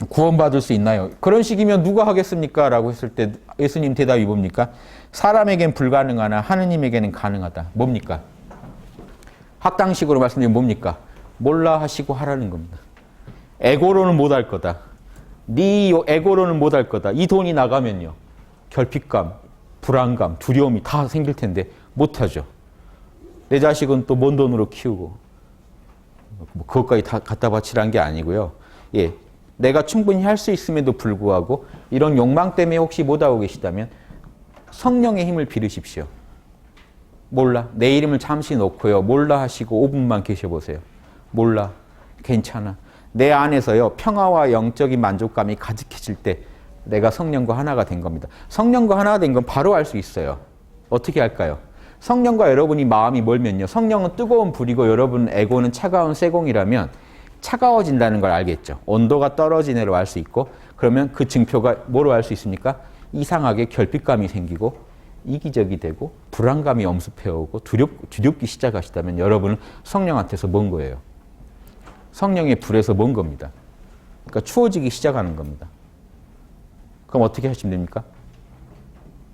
구원받을 수 있나요? 그런 식이면 누가 하겠습니까? 라고 했을 때 예수님 대답이 뭡니까? 사람에겐 불가능하나 하느님에게는 가능하다. 뭡니까? 학당식으로 말씀드리면 뭡니까? 몰라 하시고 하라는 겁니다. 에고로는 못할 거다. 네 에고로는 못할 거다. 이 돈이 나가면요. 결핍감, 불안감, 두려움이 다 생길 텐데 못하죠. 내 자식은 또 먼 돈으로 키우고 뭐 그것까지 다 갖다 바치라는 게 아니고요. 예, 내가 충분히 할 수 있음에도 불구하고 이런 욕망 때문에 혹시 못하고 계시다면 성령의 힘을 빌으십시오. 몰라. 내 이름을 잠시 놓고요. 몰라 하시고 5분만 계셔보세요. 몰라. 괜찮아. 내 안에서요. 평화와 영적인 만족감이 가득해질 때 내가 성령과 하나가 된 겁니다. 성령과 하나가 된 건 바로 알 수 있어요. 어떻게 할까요? 성령과 여러분이 마음이 멀면요. 성령은 뜨거운 불이고 여러분 에고는 차가운 쇠공이라면 차가워진다는 걸 알겠죠. 온도가 떨어지네로 알 수 있고 그러면 그 증표가 뭐로 알 수 있습니까? 이상하게 결핍감이 생기고 이기적이 되고 불안감이 엄습해오고 두렵기 시작하시다면 여러분은 성령한테서 먼 거예요. 성령의 불에서 먼 겁니다. 그러니까 추워지기 시작하는 겁니다. 그럼 어떻게 하시면 됩니까?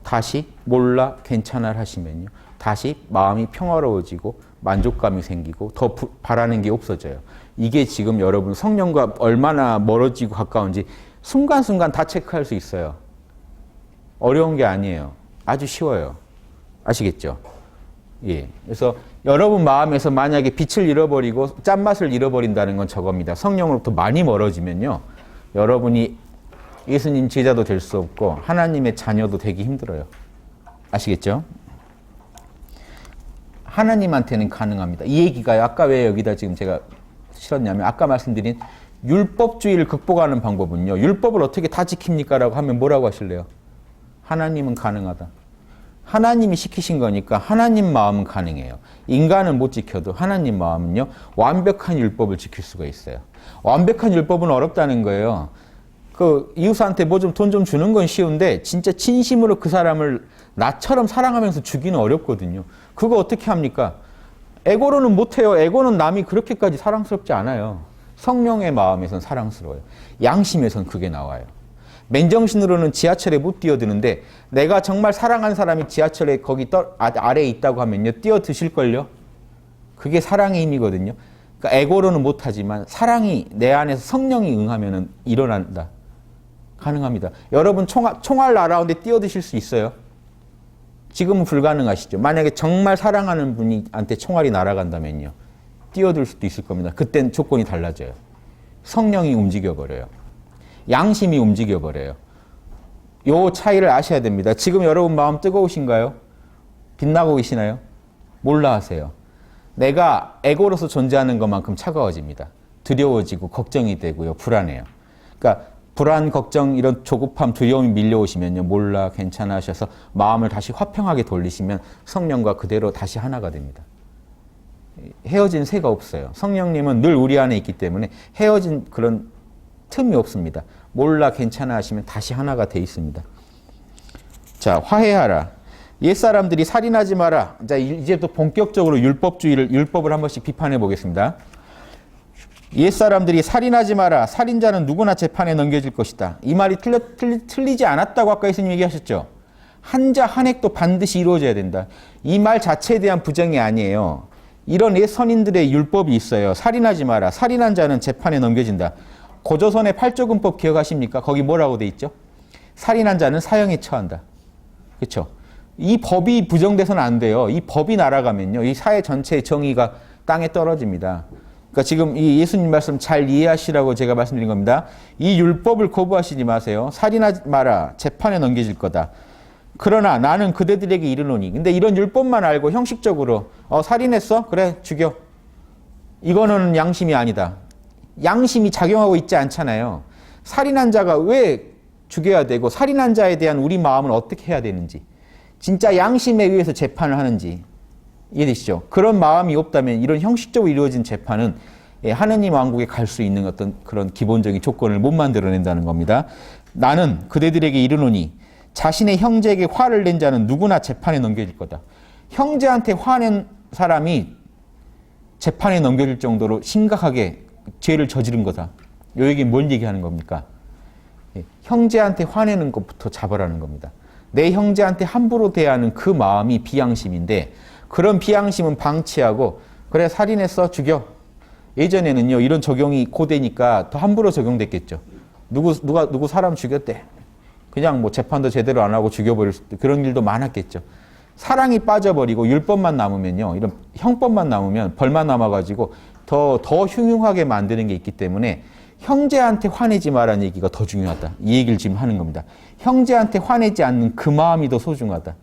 다시 몰라 괜찮아 하시면요. 다시 마음이 평화로워지고 만족감이 생기고 더 바라는 게 없어져요. 이게 지금 여러분 성령과 얼마나 멀어지고 가까운지 순간순간 다 체크할 수 있어요. 어려운 게 아니에요. 아주 쉬워요. 아시겠죠? 예. 그래서 여러분 마음에서 만약에 빛을 잃어버리고 짠맛을 잃어버린다는 건 저겁니다. 성령으로부터 많이 멀어지면요. 여러분이 예수님 제자도 될 수 없고 하나님의 자녀도 되기 힘들어요. 아시겠죠? 하나님한테는 가능합니다. 이 얘기가 아까 왜 여기다 지금 제가 실었냐면 아까 말씀드린 율법주의를 극복하는 방법은요. 율법을 어떻게 다 지킵니까? 라고 하면 뭐라고 하실래요? 하나님은 가능하다. 하나님이 시키신 거니까 하나님 마음은 가능해요. 인간은 못 지켜도 하나님 마음은요. 완벽한 율법을 지킬 수가 있어요. 완벽한 율법은 어렵다는 거예요. 그 이웃한테 뭐 좀 돈 좀 주는 건 쉬운데 진짜 진심으로 그 사람을 나처럼 사랑하면서 주기는 어렵거든요. 그거 어떻게 합니까? 에고로는 못해요. 에고는 남이 그렇게까지 사랑스럽지 않아요. 성령의 마음에선 사랑스러워요. 양심에선 그게 나와요. 맨정신으로는 지하철에 못 뛰어드는데 내가 정말 사랑하는 사람이 지하철에 거기 아래에 있다고 하면요. 뛰어드실걸요? 그게 사랑의 힘이거든요. 그러니까 에고로는 못하지만 사랑이 내 안에서 성령이 응하면 일어난다. 가능합니다. 여러분 총알 날아오는데 뛰어드실 수 있어요? 지금은 불가능하시죠. 만약에 정말 사랑하는 분한테 총알이 날아간다면요. 뛰어들 수도 있을 겁니다. 그땐 조건이 달라져요. 성령이 움직여버려요. 양심이 움직여버려요. 요 차이를 아셔야 됩니다. 지금 여러분 마음 뜨거우신가요? 빛나고 계시나요? 몰라 하세요. 내가 에고로서 존재하는 것만큼 차가워집니다. 두려워지고 걱정이 되고요. 불안해요. 그러니까 불안, 걱정, 이런 조급함, 두려움이 밀려오시면요. 몰라, 괜찮아 하셔서 마음을 다시 화평하게 돌리시면 성령과 그대로 다시 하나가 됩니다. 헤어진 새가 없어요. 성령님은 늘 우리 안에 있기 때문에 헤어진 그런 틈이 없습니다. 몰라, 괜찮아 하시면 다시 하나가 돼 있습니다. 자, 화해하라. 옛사람들이 살인하지 마라. 자, 이제 또 본격적으로 율법을 한 번씩 비판해 보겠습니다. 옛사람들이 살인하지 마라. 살인자는 누구나 재판에 넘겨질 것이다. 이 말이 틀리지 않았다고 아까 예수님 얘기하셨죠. 한자 한획도 반드시 이루어져야 된다. 이 말 자체에 대한 부정이 아니에요. 이런 옛 선인들의 율법이 있어요. 살인하지 마라. 살인한 자는 재판에 넘겨진다. 고조선의 팔조금법 기억하십니까? 거기 뭐라고 돼 있죠? 살인한 자는 사형에 처한다. 그렇죠? 이 법이 부정돼서는 안 돼요. 이 법이 날아가면요. 이 사회 전체의 정의가 땅에 떨어집니다. 그러니까 지금 이 예수님 말씀 잘 이해하시라고 제가 말씀드린 겁니다. 이 율법을 거부하시지 마세요. 살인하지 마라. 재판에 넘겨질 거다. 그러나 나는 그대들에게 이르노니. 근데 이런 율법만 알고 형식적으로 살인했어? 그래 죽여. 이거는 양심이 아니다. 양심이 작용하고 있지 않잖아요. 살인한 자가 왜 죽여야 되고 살인한 자에 대한 우리 마음은 어떻게 해야 되는지 진짜 양심에 의해서 재판을 하는지 이해되시죠? 그런 마음이 없다면 이런 형식적으로 이루어진 재판은 하느님 왕국에 갈 수 있는 어떤 그런 기본적인 조건을 못 만들어낸다는 겁니다. 나는 그대들에게 이르노니 자신의 형제에게 화를 낸 자는 누구나 재판에 넘겨질 거다. 형제한테 화낸 사람이 재판에 넘겨질 정도로 심각하게 죄를 저지른 거다. 요 얘기는 뭘 얘기하는 겁니까? 형제한테 화내는 것부터 잡으라는 겁니다. 내 형제한테 함부로 대하는 그 마음이 비양심인데 그런 비양심은 방치하고 그래 살인했어 죽여. 예전에는요 이런 적용이 고되니까 더 함부로 적용됐겠죠. 누구 사람 죽였대. 그냥 뭐 재판도 제대로 안 하고 죽여버릴 수도 그런 일도 많았겠죠. 사랑이 빠져버리고 율법만 남으면요, 이런 형법만 남으면 벌만 남아가지고 더 흉흉하게 만드는 게 있기 때문에 형제한테 화내지 마라는 얘기가 더 중요하다. 이 얘기를 지금 하는 겁니다. 형제한테 화내지 않는 그 마음이 더 소중하다.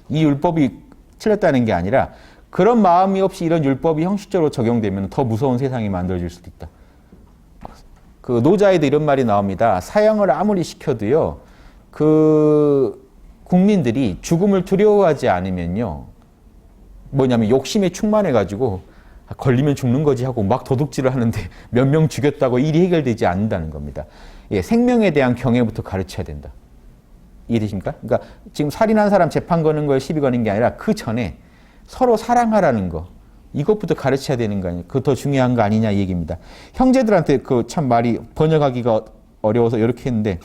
이 율법이 틀렸다는 게 아니라 그런 마음이 없이 이런 율법이 형식적으로 적용되면 더 무서운 세상이 만들어질 수도 있다. 그 노자에도 이런 말이 나옵니다. 사형을 아무리 시켜도요, 그 국민들이 죽음을 두려워하지 않으면요, 뭐냐면 욕심에 충만해가지고 걸리면 죽는 거지 하고 막 도둑질을 하는데 몇 명 죽였다고 일이 해결되지 않는다는 겁니다. 예, 생명에 대한 경애부터 가르쳐야 된다. 이해되십니까? 그러니까 지금 살인한 사람 재판 거는 거에 시비 거는 게 아니라 그 전에 서로 사랑하라는 거, 이것부터 가르쳐야 되는 거 아니냐. 그거 더 중요한 거 아니냐 이 얘기입니다. 형제들한테 그 참 말이 번역하기가 어려워서 이렇게 했는데,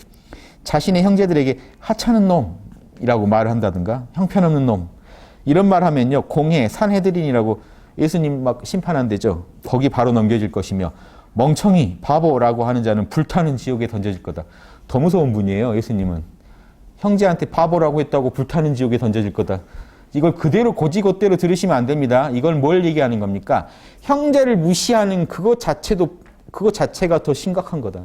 자신의 형제들에게 하찮은 놈이라고 말을 한다든가 형편없는 놈 이런 말 하면요, 공회 산헤드린이라고 예수님 막 심판한대죠. 거기 바로 넘겨질 것이며 멍청이 바보라고 하는 자는 불타는 지옥에 던져질 거다. 더 무서운 분이에요. 예수님은 형제한테 바보라고 했다고 불타는 지옥에 던져질 거다. 이걸 그대로 고지고대로 들으시면 안 됩니다. 이걸 뭘 얘기하는 겁니까? 형제를 무시하는 그것 자체가 더 심각한 거다.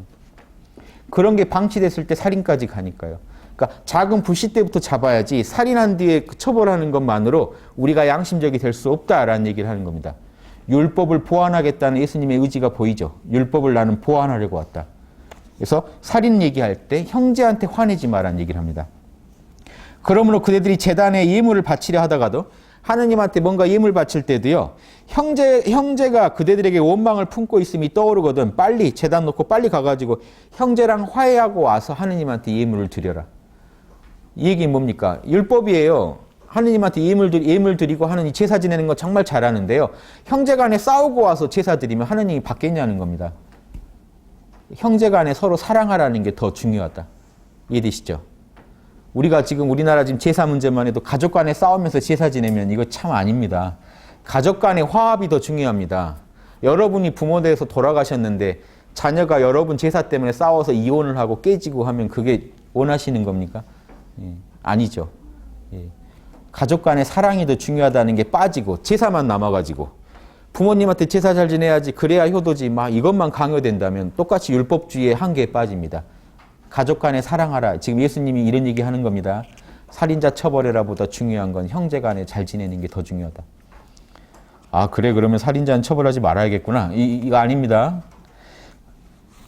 그런 게 방치됐을 때 살인까지 가니까요. 그러니까 작은 불씨 때부터 잡아야지 살인한 뒤에 처벌하는 것만으로 우리가 양심적이 될 수 없다라는 얘기를 하는 겁니다. 율법을 보완하겠다는 예수님의 의지가 보이죠. 율법을 나는 보완하려고 왔다. 그래서 살인 얘기할 때 형제한테 화내지 마라는 얘기를 합니다. 그러므로 그대들이 제단에 예물을 바치려 하다가도, 하느님한테 뭔가 예물 바칠 때도요, 형제가 그대들에게 원망을 품고 있음이 떠오르거든 빨리 제단 놓고 빨리 가가지고 형제랑 화해하고 와서 하느님한테 예물을 드려라. 이 얘기는 뭡니까? 율법이에요. 하느님한테 예물 드리고 하느님 제사 지내는 거 정말 잘하는데요, 형제 간에 싸우고 와서 제사 드리면 하느님이 받겠냐는 겁니다. 형제 간에 서로 사랑하라는 게 더 중요하다. 이해되시죠? 우리가 지금 우리나라 지금 제사 문제만 해도 가족 간에 싸우면서 제사 지내면 이거 참 아닙니다. 가족 간의 화합이 더 중요합니다. 여러분이 부모 돼서 돌아가셨는데 자녀가 여러분 제사 때문에 싸워서 이혼을 하고 깨지고 하면 그게 원하시는 겁니까? 예, 아니죠. 예. 가족 간의 사랑이 더 중요하다는 게 빠지고 제사만 남아가지고 부모님한테 제사 잘 지내야지 그래야 효도지 막 이것만 강요된다면 똑같이 율법주의의 한계에 빠집니다. 가족 간에 사랑하라. 지금 예수님이 이런 얘기 하는 겁니다. 살인자 처벌해라 보다 중요한 건 형제 간에 잘 지내는 게 더 중요하다. 아, 그래, 그러면 살인자는 처벌하지 말아야겠구나. 이거 아닙니다.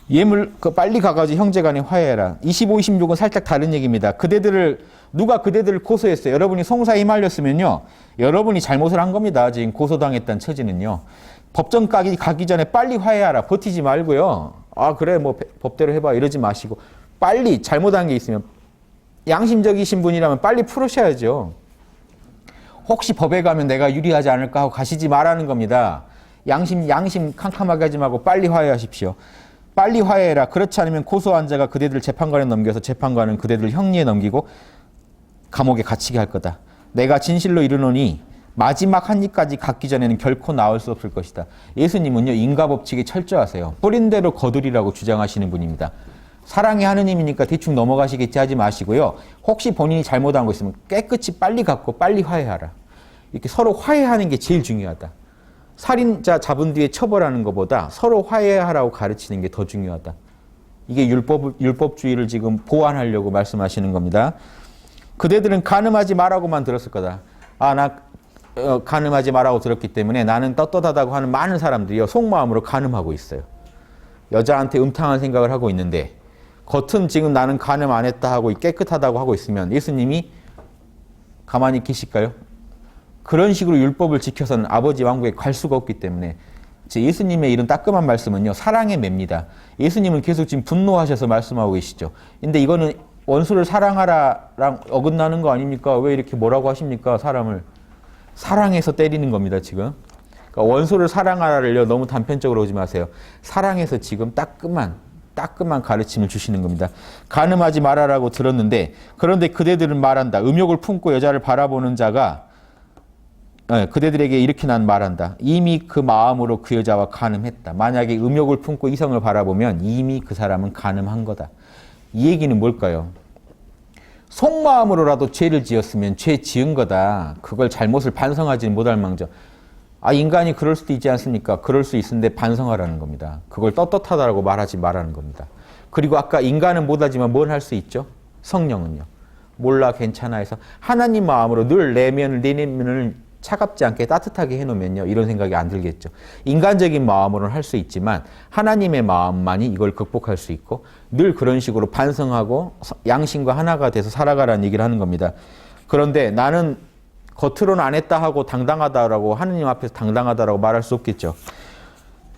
예물 빨리 가가지고 형제 간에 화해해라. 25, 26은 살짝 다른 얘기입니다. 누가 그대들을 고소했어요. 여러분이 송사에 휘말렸으면요, 여러분이 잘못을 한 겁니다. 지금 고소당했다는 처지는요. 법정 가기 전에 빨리 화해하라. 버티지 말고요. 아, 그래, 뭐 법대로 해봐 이러지 마시고 빨리 잘못한 게 있으면 양심적이신 분이라면 빨리 풀으셔야죠. 혹시 법에 가면 내가 유리하지 않을까 하고 가시지 말라는 겁니다. 양심 캄캄하게 하지 말고 빨리 화해하십시오. 빨리 화해해라. 그렇지 않으면 고소한 자가 그대들 재판관에 넘겨서 재판관은 그대들 형리에 넘기고 감옥에 갇히게 할 거다. 내가 진실로 이르노니 마지막 한 입까지 갖기 전에는 결코 나올 수 없을 것이다. 예수님은요, 인과법칙에 철저하세요. 뿌린 대로 거두리라고 주장하시는 분입니다. 사랑의 하느님이니까 대충 넘어가시겠지 하지 마시고요. 혹시 본인이 잘못한 거 있으면 깨끗이 빨리 갚고 빨리 화해하라. 이렇게 서로 화해하는 게 제일 중요하다. 살인자 잡은 뒤에 처벌하는 것보다 서로 화해하라고 가르치는 게 더 중요하다. 이게 율법주의를 지금 보완하려고 말씀하시는 겁니다. 그대들은 간음하지 말라고만 들었을 거다. 간음하지 말라고 들었기 때문에 나는 떳떳하다고 하는 많은 사람들이요, 속마음으로 간음하고 있어요. 여자한테 음탕한 생각을 하고 있는데 겉은 지금 나는 간음 안 했다 하고 깨끗하다고 하고 있으면 예수님이 가만히 계실까요? 그런 식으로 율법을 지켜서는 아버지 왕국에 갈 수가 없기 때문에 예수님의 이런 따끔한 말씀은요, 사랑의 맵니다. 예수님은 계속 지금 분노하셔서 말씀하고 계시죠. 근데 이거는 원수를 사랑하라랑 어긋나는 거 아닙니까? 왜 이렇게 뭐라고 하십니까? 사람을 사랑해서 때리는 겁니다, 지금. 그러니까 원수를 사랑하라를요, 너무 단편적으로 오지 마세요. 사랑해서 지금 따끔한 가르침을 주시는 겁니다. 간음하지 말아라고 들었는데, 그런데 그대들은 말한다. 음욕을 품고 여자를 바라보는 자가 그대들에게 이렇게 난 말한다. 이미 그 마음으로 그 여자와 간음했다. 만약에 음욕을 품고 이성을 바라보면 이미 그 사람은 간음한 거다. 이 얘기는 뭘까요? 속마음으로라도 죄를 지었으면 죄 지은 거다. 그걸 잘못을 반성하지 못할 망정. 인간이 그럴 수도 있지 않습니까? 그럴 수 있는데 반성하라는 겁니다. 그걸 떳떳하다고 말하지 말라는 겁니다. 그리고 아까 인간은 못하지만 뭘 할 수 있죠? 성령은요. 몰라 괜찮아 해서 하나님 마음으로 늘 내 내면을 차갑지 않게 따뜻하게 해놓으면요. 이런 생각이 안 들겠죠. 인간적인 마음으로는 할 수 있지만 하나님의 마음만이 이걸 극복할 수 있고 늘 그런 식으로 반성하고 양심과 하나가 돼서 살아가라는 얘기를 하는 겁니다. 그런데 나는 겉으로는 안 했다 하고 당당하다라고 하느님 앞에서 당당하다라고 말할 수 없겠죠.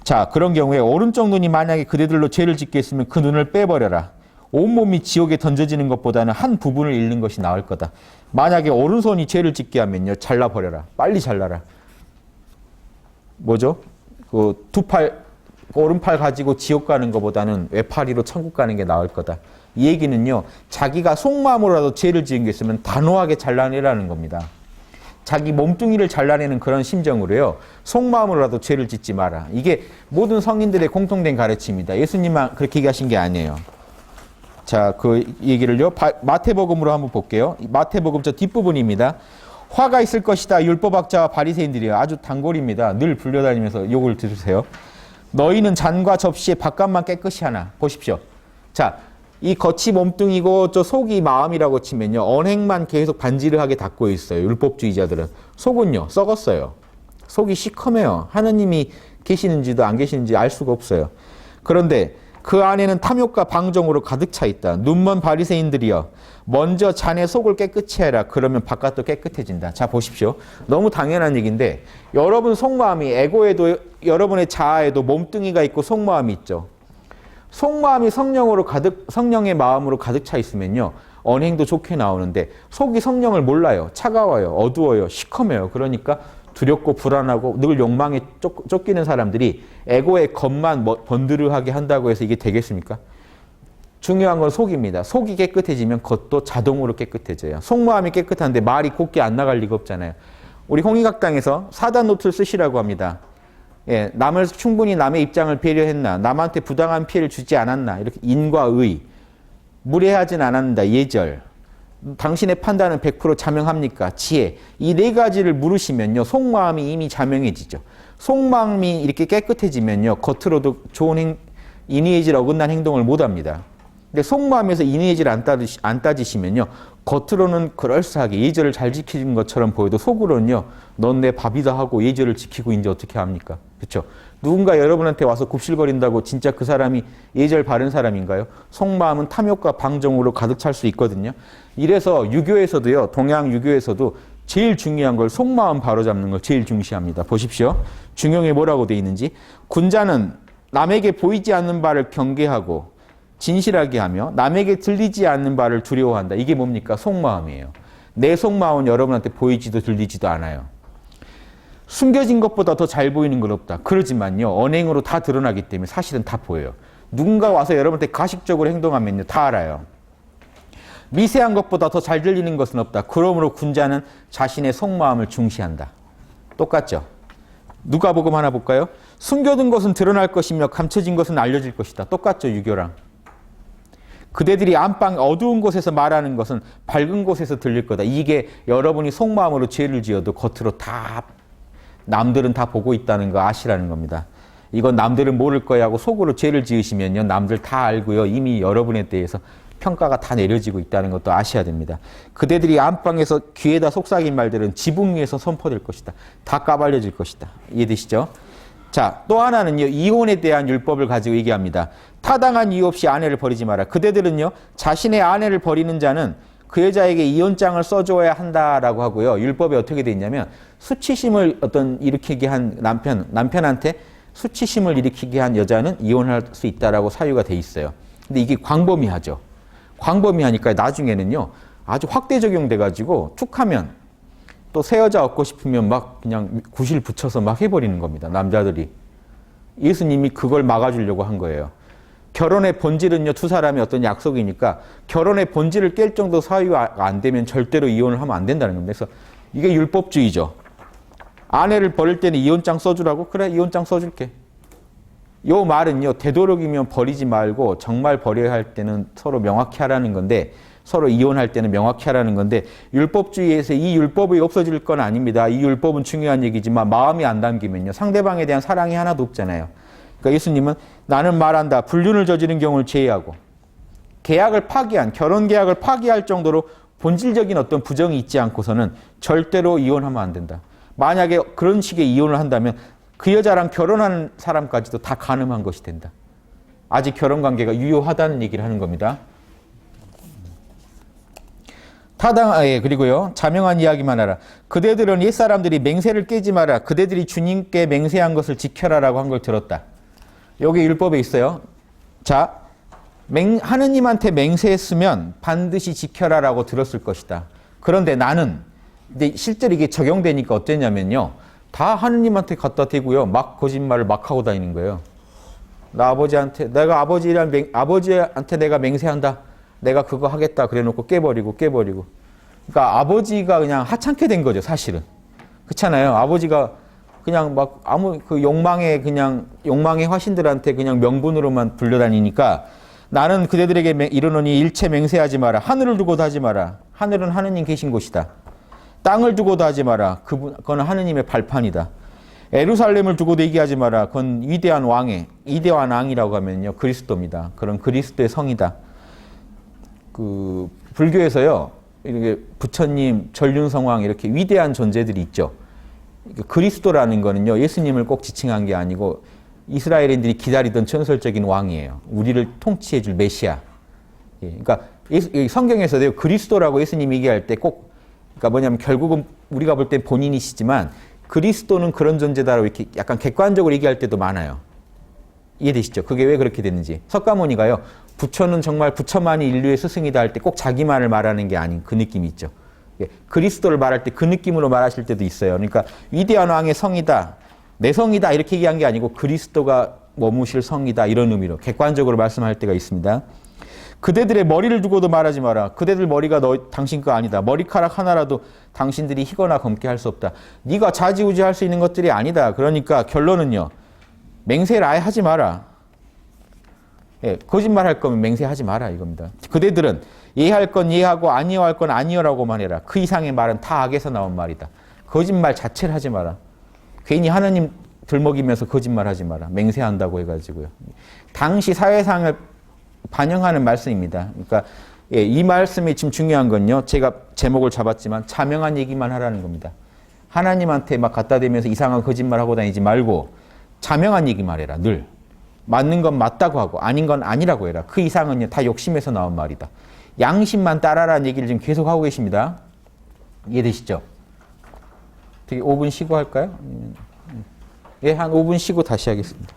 자, 그런 경우에 오른쪽 눈이 만약에 그대들로 죄를 짓게 했으면 그 눈을 빼버려라. 온몸이 지옥에 던져지는 것보다는 한 부분을 잃는 것이 나을 거다. 만약에 오른손이 죄를 짓게 하면요. 잘라버려라. 빨리 잘라라. 뭐죠? 그 두 팔, 오른팔 가지고 지옥 가는 것보다는 외팔이로 천국 가는 게 나을 거다. 이 얘기는요. 자기가 속마음으로라도 죄를 지은 게 있으면 단호하게 잘라내라는 겁니다. 자기 몸뚱이를 잘라내는 그런 심정으로요. 속마음으로라도 죄를 짓지 마라. 이게 모든 성인들의 공통된 가르침입니다. 예수님만 그렇게 얘기하신 게 아니에요. 자, 그 얘기를요. 마태복음으로 한번 볼게요. 마태복음 저 뒷부분입니다. 화가 있을 것이다. 율법학자와 바리새인들이요. 아주 단골입니다. 늘 불려다니면서 욕을 들으세요. 너희는 잔과 접시에 바깥만 깨끗이 하나. 보십시오. 자, 이 겉이 몸뚱이고 저 속이 마음이라고 치면요. 언행만 계속 반지르하게 닫고 있어요. 율법주의자들은. 속은요. 썩었어요. 속이 시커매요. 하느님이 계시는지도 안 계시는지 알 수가 없어요. 그런데 그 안에는 탐욕과 방종으로 가득 차 있다. 눈먼 바리새인들이여 먼저 자네 속을 깨끗이 해라. 그러면 바깥도 깨끗해진다. 자, 보십시오. 너무 당연한 얘기인데 여러분 속마음이 에고에도 여러분의 자아에도 몸뚱이가 있고 속마음이 있죠. 속마음이 성령의 마음으로 가득 차 있으면요. 언행도 좋게 나오는데 속이 성령을 몰라요. 차가워요. 어두워요. 시커매요. 그러니까 두렵고 불안하고 늘 욕망에 쫓기는 사람들이 에고의 것만 번드르하게 한다고 해서 이게 되겠습니까? 중요한 건 속입니다. 속이 깨끗해지면 겉도 자동으로 깨끗해져요. 속마음이 깨끗한데 말이 곱게 안 나갈 리가 없잖아요. 우리 홍익학당에서 사단 노트를 쓰시라고 합니다. 예, 충분히 남의 입장을 배려했나, 남한테 부당한 피해를 주지 않았나, 이렇게 인과 의, 무례하진 않았는다, 예절, 당신의 판단은 100% 자명합니까? 지혜. 이 네 가지를 물으시면요. 속마음이 이미 자명해지죠. 속마음이 이렇게 깨끗해지면요. 겉으로도 좋은 인의예질 어긋난 행동을 못합니다. 근데 속마음에서 인의예질 안 따지시면요. 겉으로는 그럴싸하게 예절을 잘 지키는 것처럼 보여도 속으로는요. 넌 내 밥이다 하고 예절을 지키고 이제 어떻게 합니까? 그렇죠? 누군가 여러분한테 와서 굽실거린다고 진짜 그 사람이 예절 바른 사람인가요? 속마음은 탐욕과 방종으로 가득 찰 수 있거든요. 이래서 유교에서도요. 동양 유교에서도 제일 중요한 걸 속마음 바로잡는 걸 제일 중시합니다. 보십시오. 중용에 뭐라고 돼 있는지. 군자는 남에게 보이지 않는 바를 경계하고 진실하게 하며 남에게 들리지 않는 바를 두려워한다. 이게 뭡니까? 속마음이에요. 내 속마음은 여러분한테 보이지도 들리지도 않아요. 숨겨진 것보다 더 잘 보이는 건 없다. 그러지만요. 언행으로 다 드러나기 때문에 사실은 다 보여요. 누군가 와서 여러분한테 가식적으로 행동하면요. 다 알아요. 미세한 것보다 더 잘 들리는 것은 없다. 그러므로 군자는 자신의 속마음을 중시한다. 똑같죠? 누가복음 하나 볼까요? 숨겨둔 것은 드러날 것이며 감춰진 것은 알려질 것이다. 똑같죠? 유교랑. 그대들이 안방 어두운 곳에서 말하는 것은 밝은 곳에서 들릴 거다. 이게 여러분이 속마음으로 죄를 지어도 겉으로 다 남들은 다 보고 있다는 거 아시라는 겁니다. 이건 남들은 모를 거야 하고 속으로 죄를 지으시면요. 남들 다 알고요. 이미 여러분에 대해서 평가가 다 내려지고 있다는 것도 아셔야 됩니다. 그대들이 안방에서 귀에다 속삭인 말들은 지붕 위에서 선포될 것이다. 다 까발려질 것이다. 이해되시죠? 자, 또 하나는요. 이혼에 대한 율법을 가지고 얘기합니다. 타당한 이유 없이 아내를 버리지 마라. 그대들은요. 자신의 아내를 버리는 자는 그 여자에게 이혼장을 써줘야 한다라고 하고요. 율법에 어떻게 돼 있냐면 수치심을 일으키게 한 남편한테 수치심을 일으키게 한 여자는 이혼할 수 있다라고 사유가 돼 있어요. 근데 이게 광범위하죠. 광범위하니까 나중에는요. 아주 확대 적용돼 가지고 툭 하면 또 새 여자 얻고 싶으면 막 그냥 구실 붙여서 막 해버리는 겁니다. 남자들이. 예수님이 그걸 막아주려고 한 거예요. 결혼의 본질은요. 두 사람의 어떤 약속이니까 결혼의 본질을 깰 정도 사유가 안 되면 절대로 이혼을 하면 안 된다는 겁니다. 그래서 이게 율법주의죠. 아내를 버릴 때는 이혼장 써주라고? 그래, 이혼장 써줄게. 요 말은요. 되도록이면 버리지 말고 정말 버려야 할 때는 서로 명확히 하라는 건데 서로 이혼할 때는 명확히 하라는 건데 율법주의에서 이 율법이 없어질 건 아닙니다. 이 율법은 중요한 얘기지만 마음이 안 담기면요. 상대방에 대한 사랑이 하나도 없잖아요. 그러니까 예수님은 나는 말한다. 불륜을 저지른 경우를 제외하고 계약을 파기한 결혼 계약을 파기할 정도로 본질적인 어떤 부정이 있지 않고서는 절대로 이혼하면 안 된다. 만약에 그런 식의 이혼을 한다면 그 여자랑 결혼하는 사람까지도 다 간음한 것이 된다. 아직 결혼관계가 유효하다는 얘기를 하는 겁니다. 그리고요. 자명한 이야기만 하라. 그대들은 옛사람들이 맹세를 깨지 마라. 그대들이 주님께 맹세한 것을 지켜라라고 한 걸 들었다. 여기 율법에 있어요. 자, 하느님한테 맹세했으면 반드시 지켜라라고 들었을 것이다. 그런데 나는 근데 실제로 이게 적용되니까 어땠냐면요. 다 하느님한테 갖다 대고요. 막 거짓말을 막 하고 다니는 거예요. 나 아버지한테 내가 맹세한다. 내가 그거 하겠다. 그래 놓고 깨버리고. 그러니까 아버지가 그냥 하찮게 된 거죠, 사실은. 그렇잖아요. 아버지가 그냥 막 욕망의 화신들한테 그냥 명분으로만 불려다니니까 나는 그대들에게 이르노니 일체 맹세하지 마라. 하늘을 두고도 하지 마라. 하늘은 하느님 계신 곳이다. 땅을 두고도 하지 마라. 그건 하느님의 발판이다. 예루살렘을 두고도 얘기하지 마라. 그건 위대한 왕이라고 하면요. 그리스도입니다. 그런 그리스도의 성이다. 불교에서요. 이렇게 부처님, 전륜성왕 이렇게 위대한 존재들이 있죠. 그리스도라는 거는요. 예수님을 꼭 지칭한 게 아니고 이스라엘인들이 기다리던 전설적인 왕이에요. 우리를 통치해 줄 메시아. 그러니까 성경에서도 그리스도라고 예수님이 얘기할 때 꼭 그러니까 뭐냐면 결국은 우리가 볼 때 본인이시지만 그리스도는 그런 존재다라고 이렇게 약간 객관적으로 얘기할 때도 많아요. 이해되시죠? 그게 왜 그렇게 됐는지. 석가모니가요. 부처는 정말 부처만이 인류의 스승이다 할 때 꼭 자기만을 말하는 게 아닌 그 느낌이 있죠. 그리스도를 말할 때 그 느낌으로 말하실 때도 있어요. 그러니까 위대한 왕의 성이다. 내 성이다 이렇게 얘기한 게 아니고 그리스도가 머무실 성이다 이런 의미로 객관적으로 말씀할 때가 있습니다. 그대들의 머리를 두고도 말하지 마라. 그대들 머리가 당신 거 아니다. 머리카락 하나라도 당신들이 희거나 검게 할 수 없다. 네가 좌지우지할 수 있는 것들이 아니다. 그러니까 결론은요. 맹세를 아예 하지 마라. 거짓말할 거면 맹세하지 마라 이겁니다. 그대들은 예할 건 예하고 아니할 건 아니여라고만 해라. 그 이상의 말은 다 악에서 나온 말이다. 거짓말 자체를 하지 마라. 괜히 하나님 들먹이면서 거짓말하지 마라. 맹세한다고 해가지고요. 당시 사회상을 반영하는 말씀입니다. 그러니까 이 말씀이 지금 중요한 건요. 제가 제목을 잡았지만 자명한 얘기만 하라는 겁니다. 하나님한테 막 갖다 대면서 이상한 거짓말하고 다니지 말고 자명한 얘기만 해라. 늘. 맞는 건 맞다고 하고 아닌 건 아니라고 해라. 그 이상은요. 다 욕심에서 나온 말이다. 양심만 따라라는 얘기를 지금 계속 하고 계십니다. 이해되시죠? 되게 5분 쉬고 할까요? 한 5분 쉬고 다시 하겠습니다.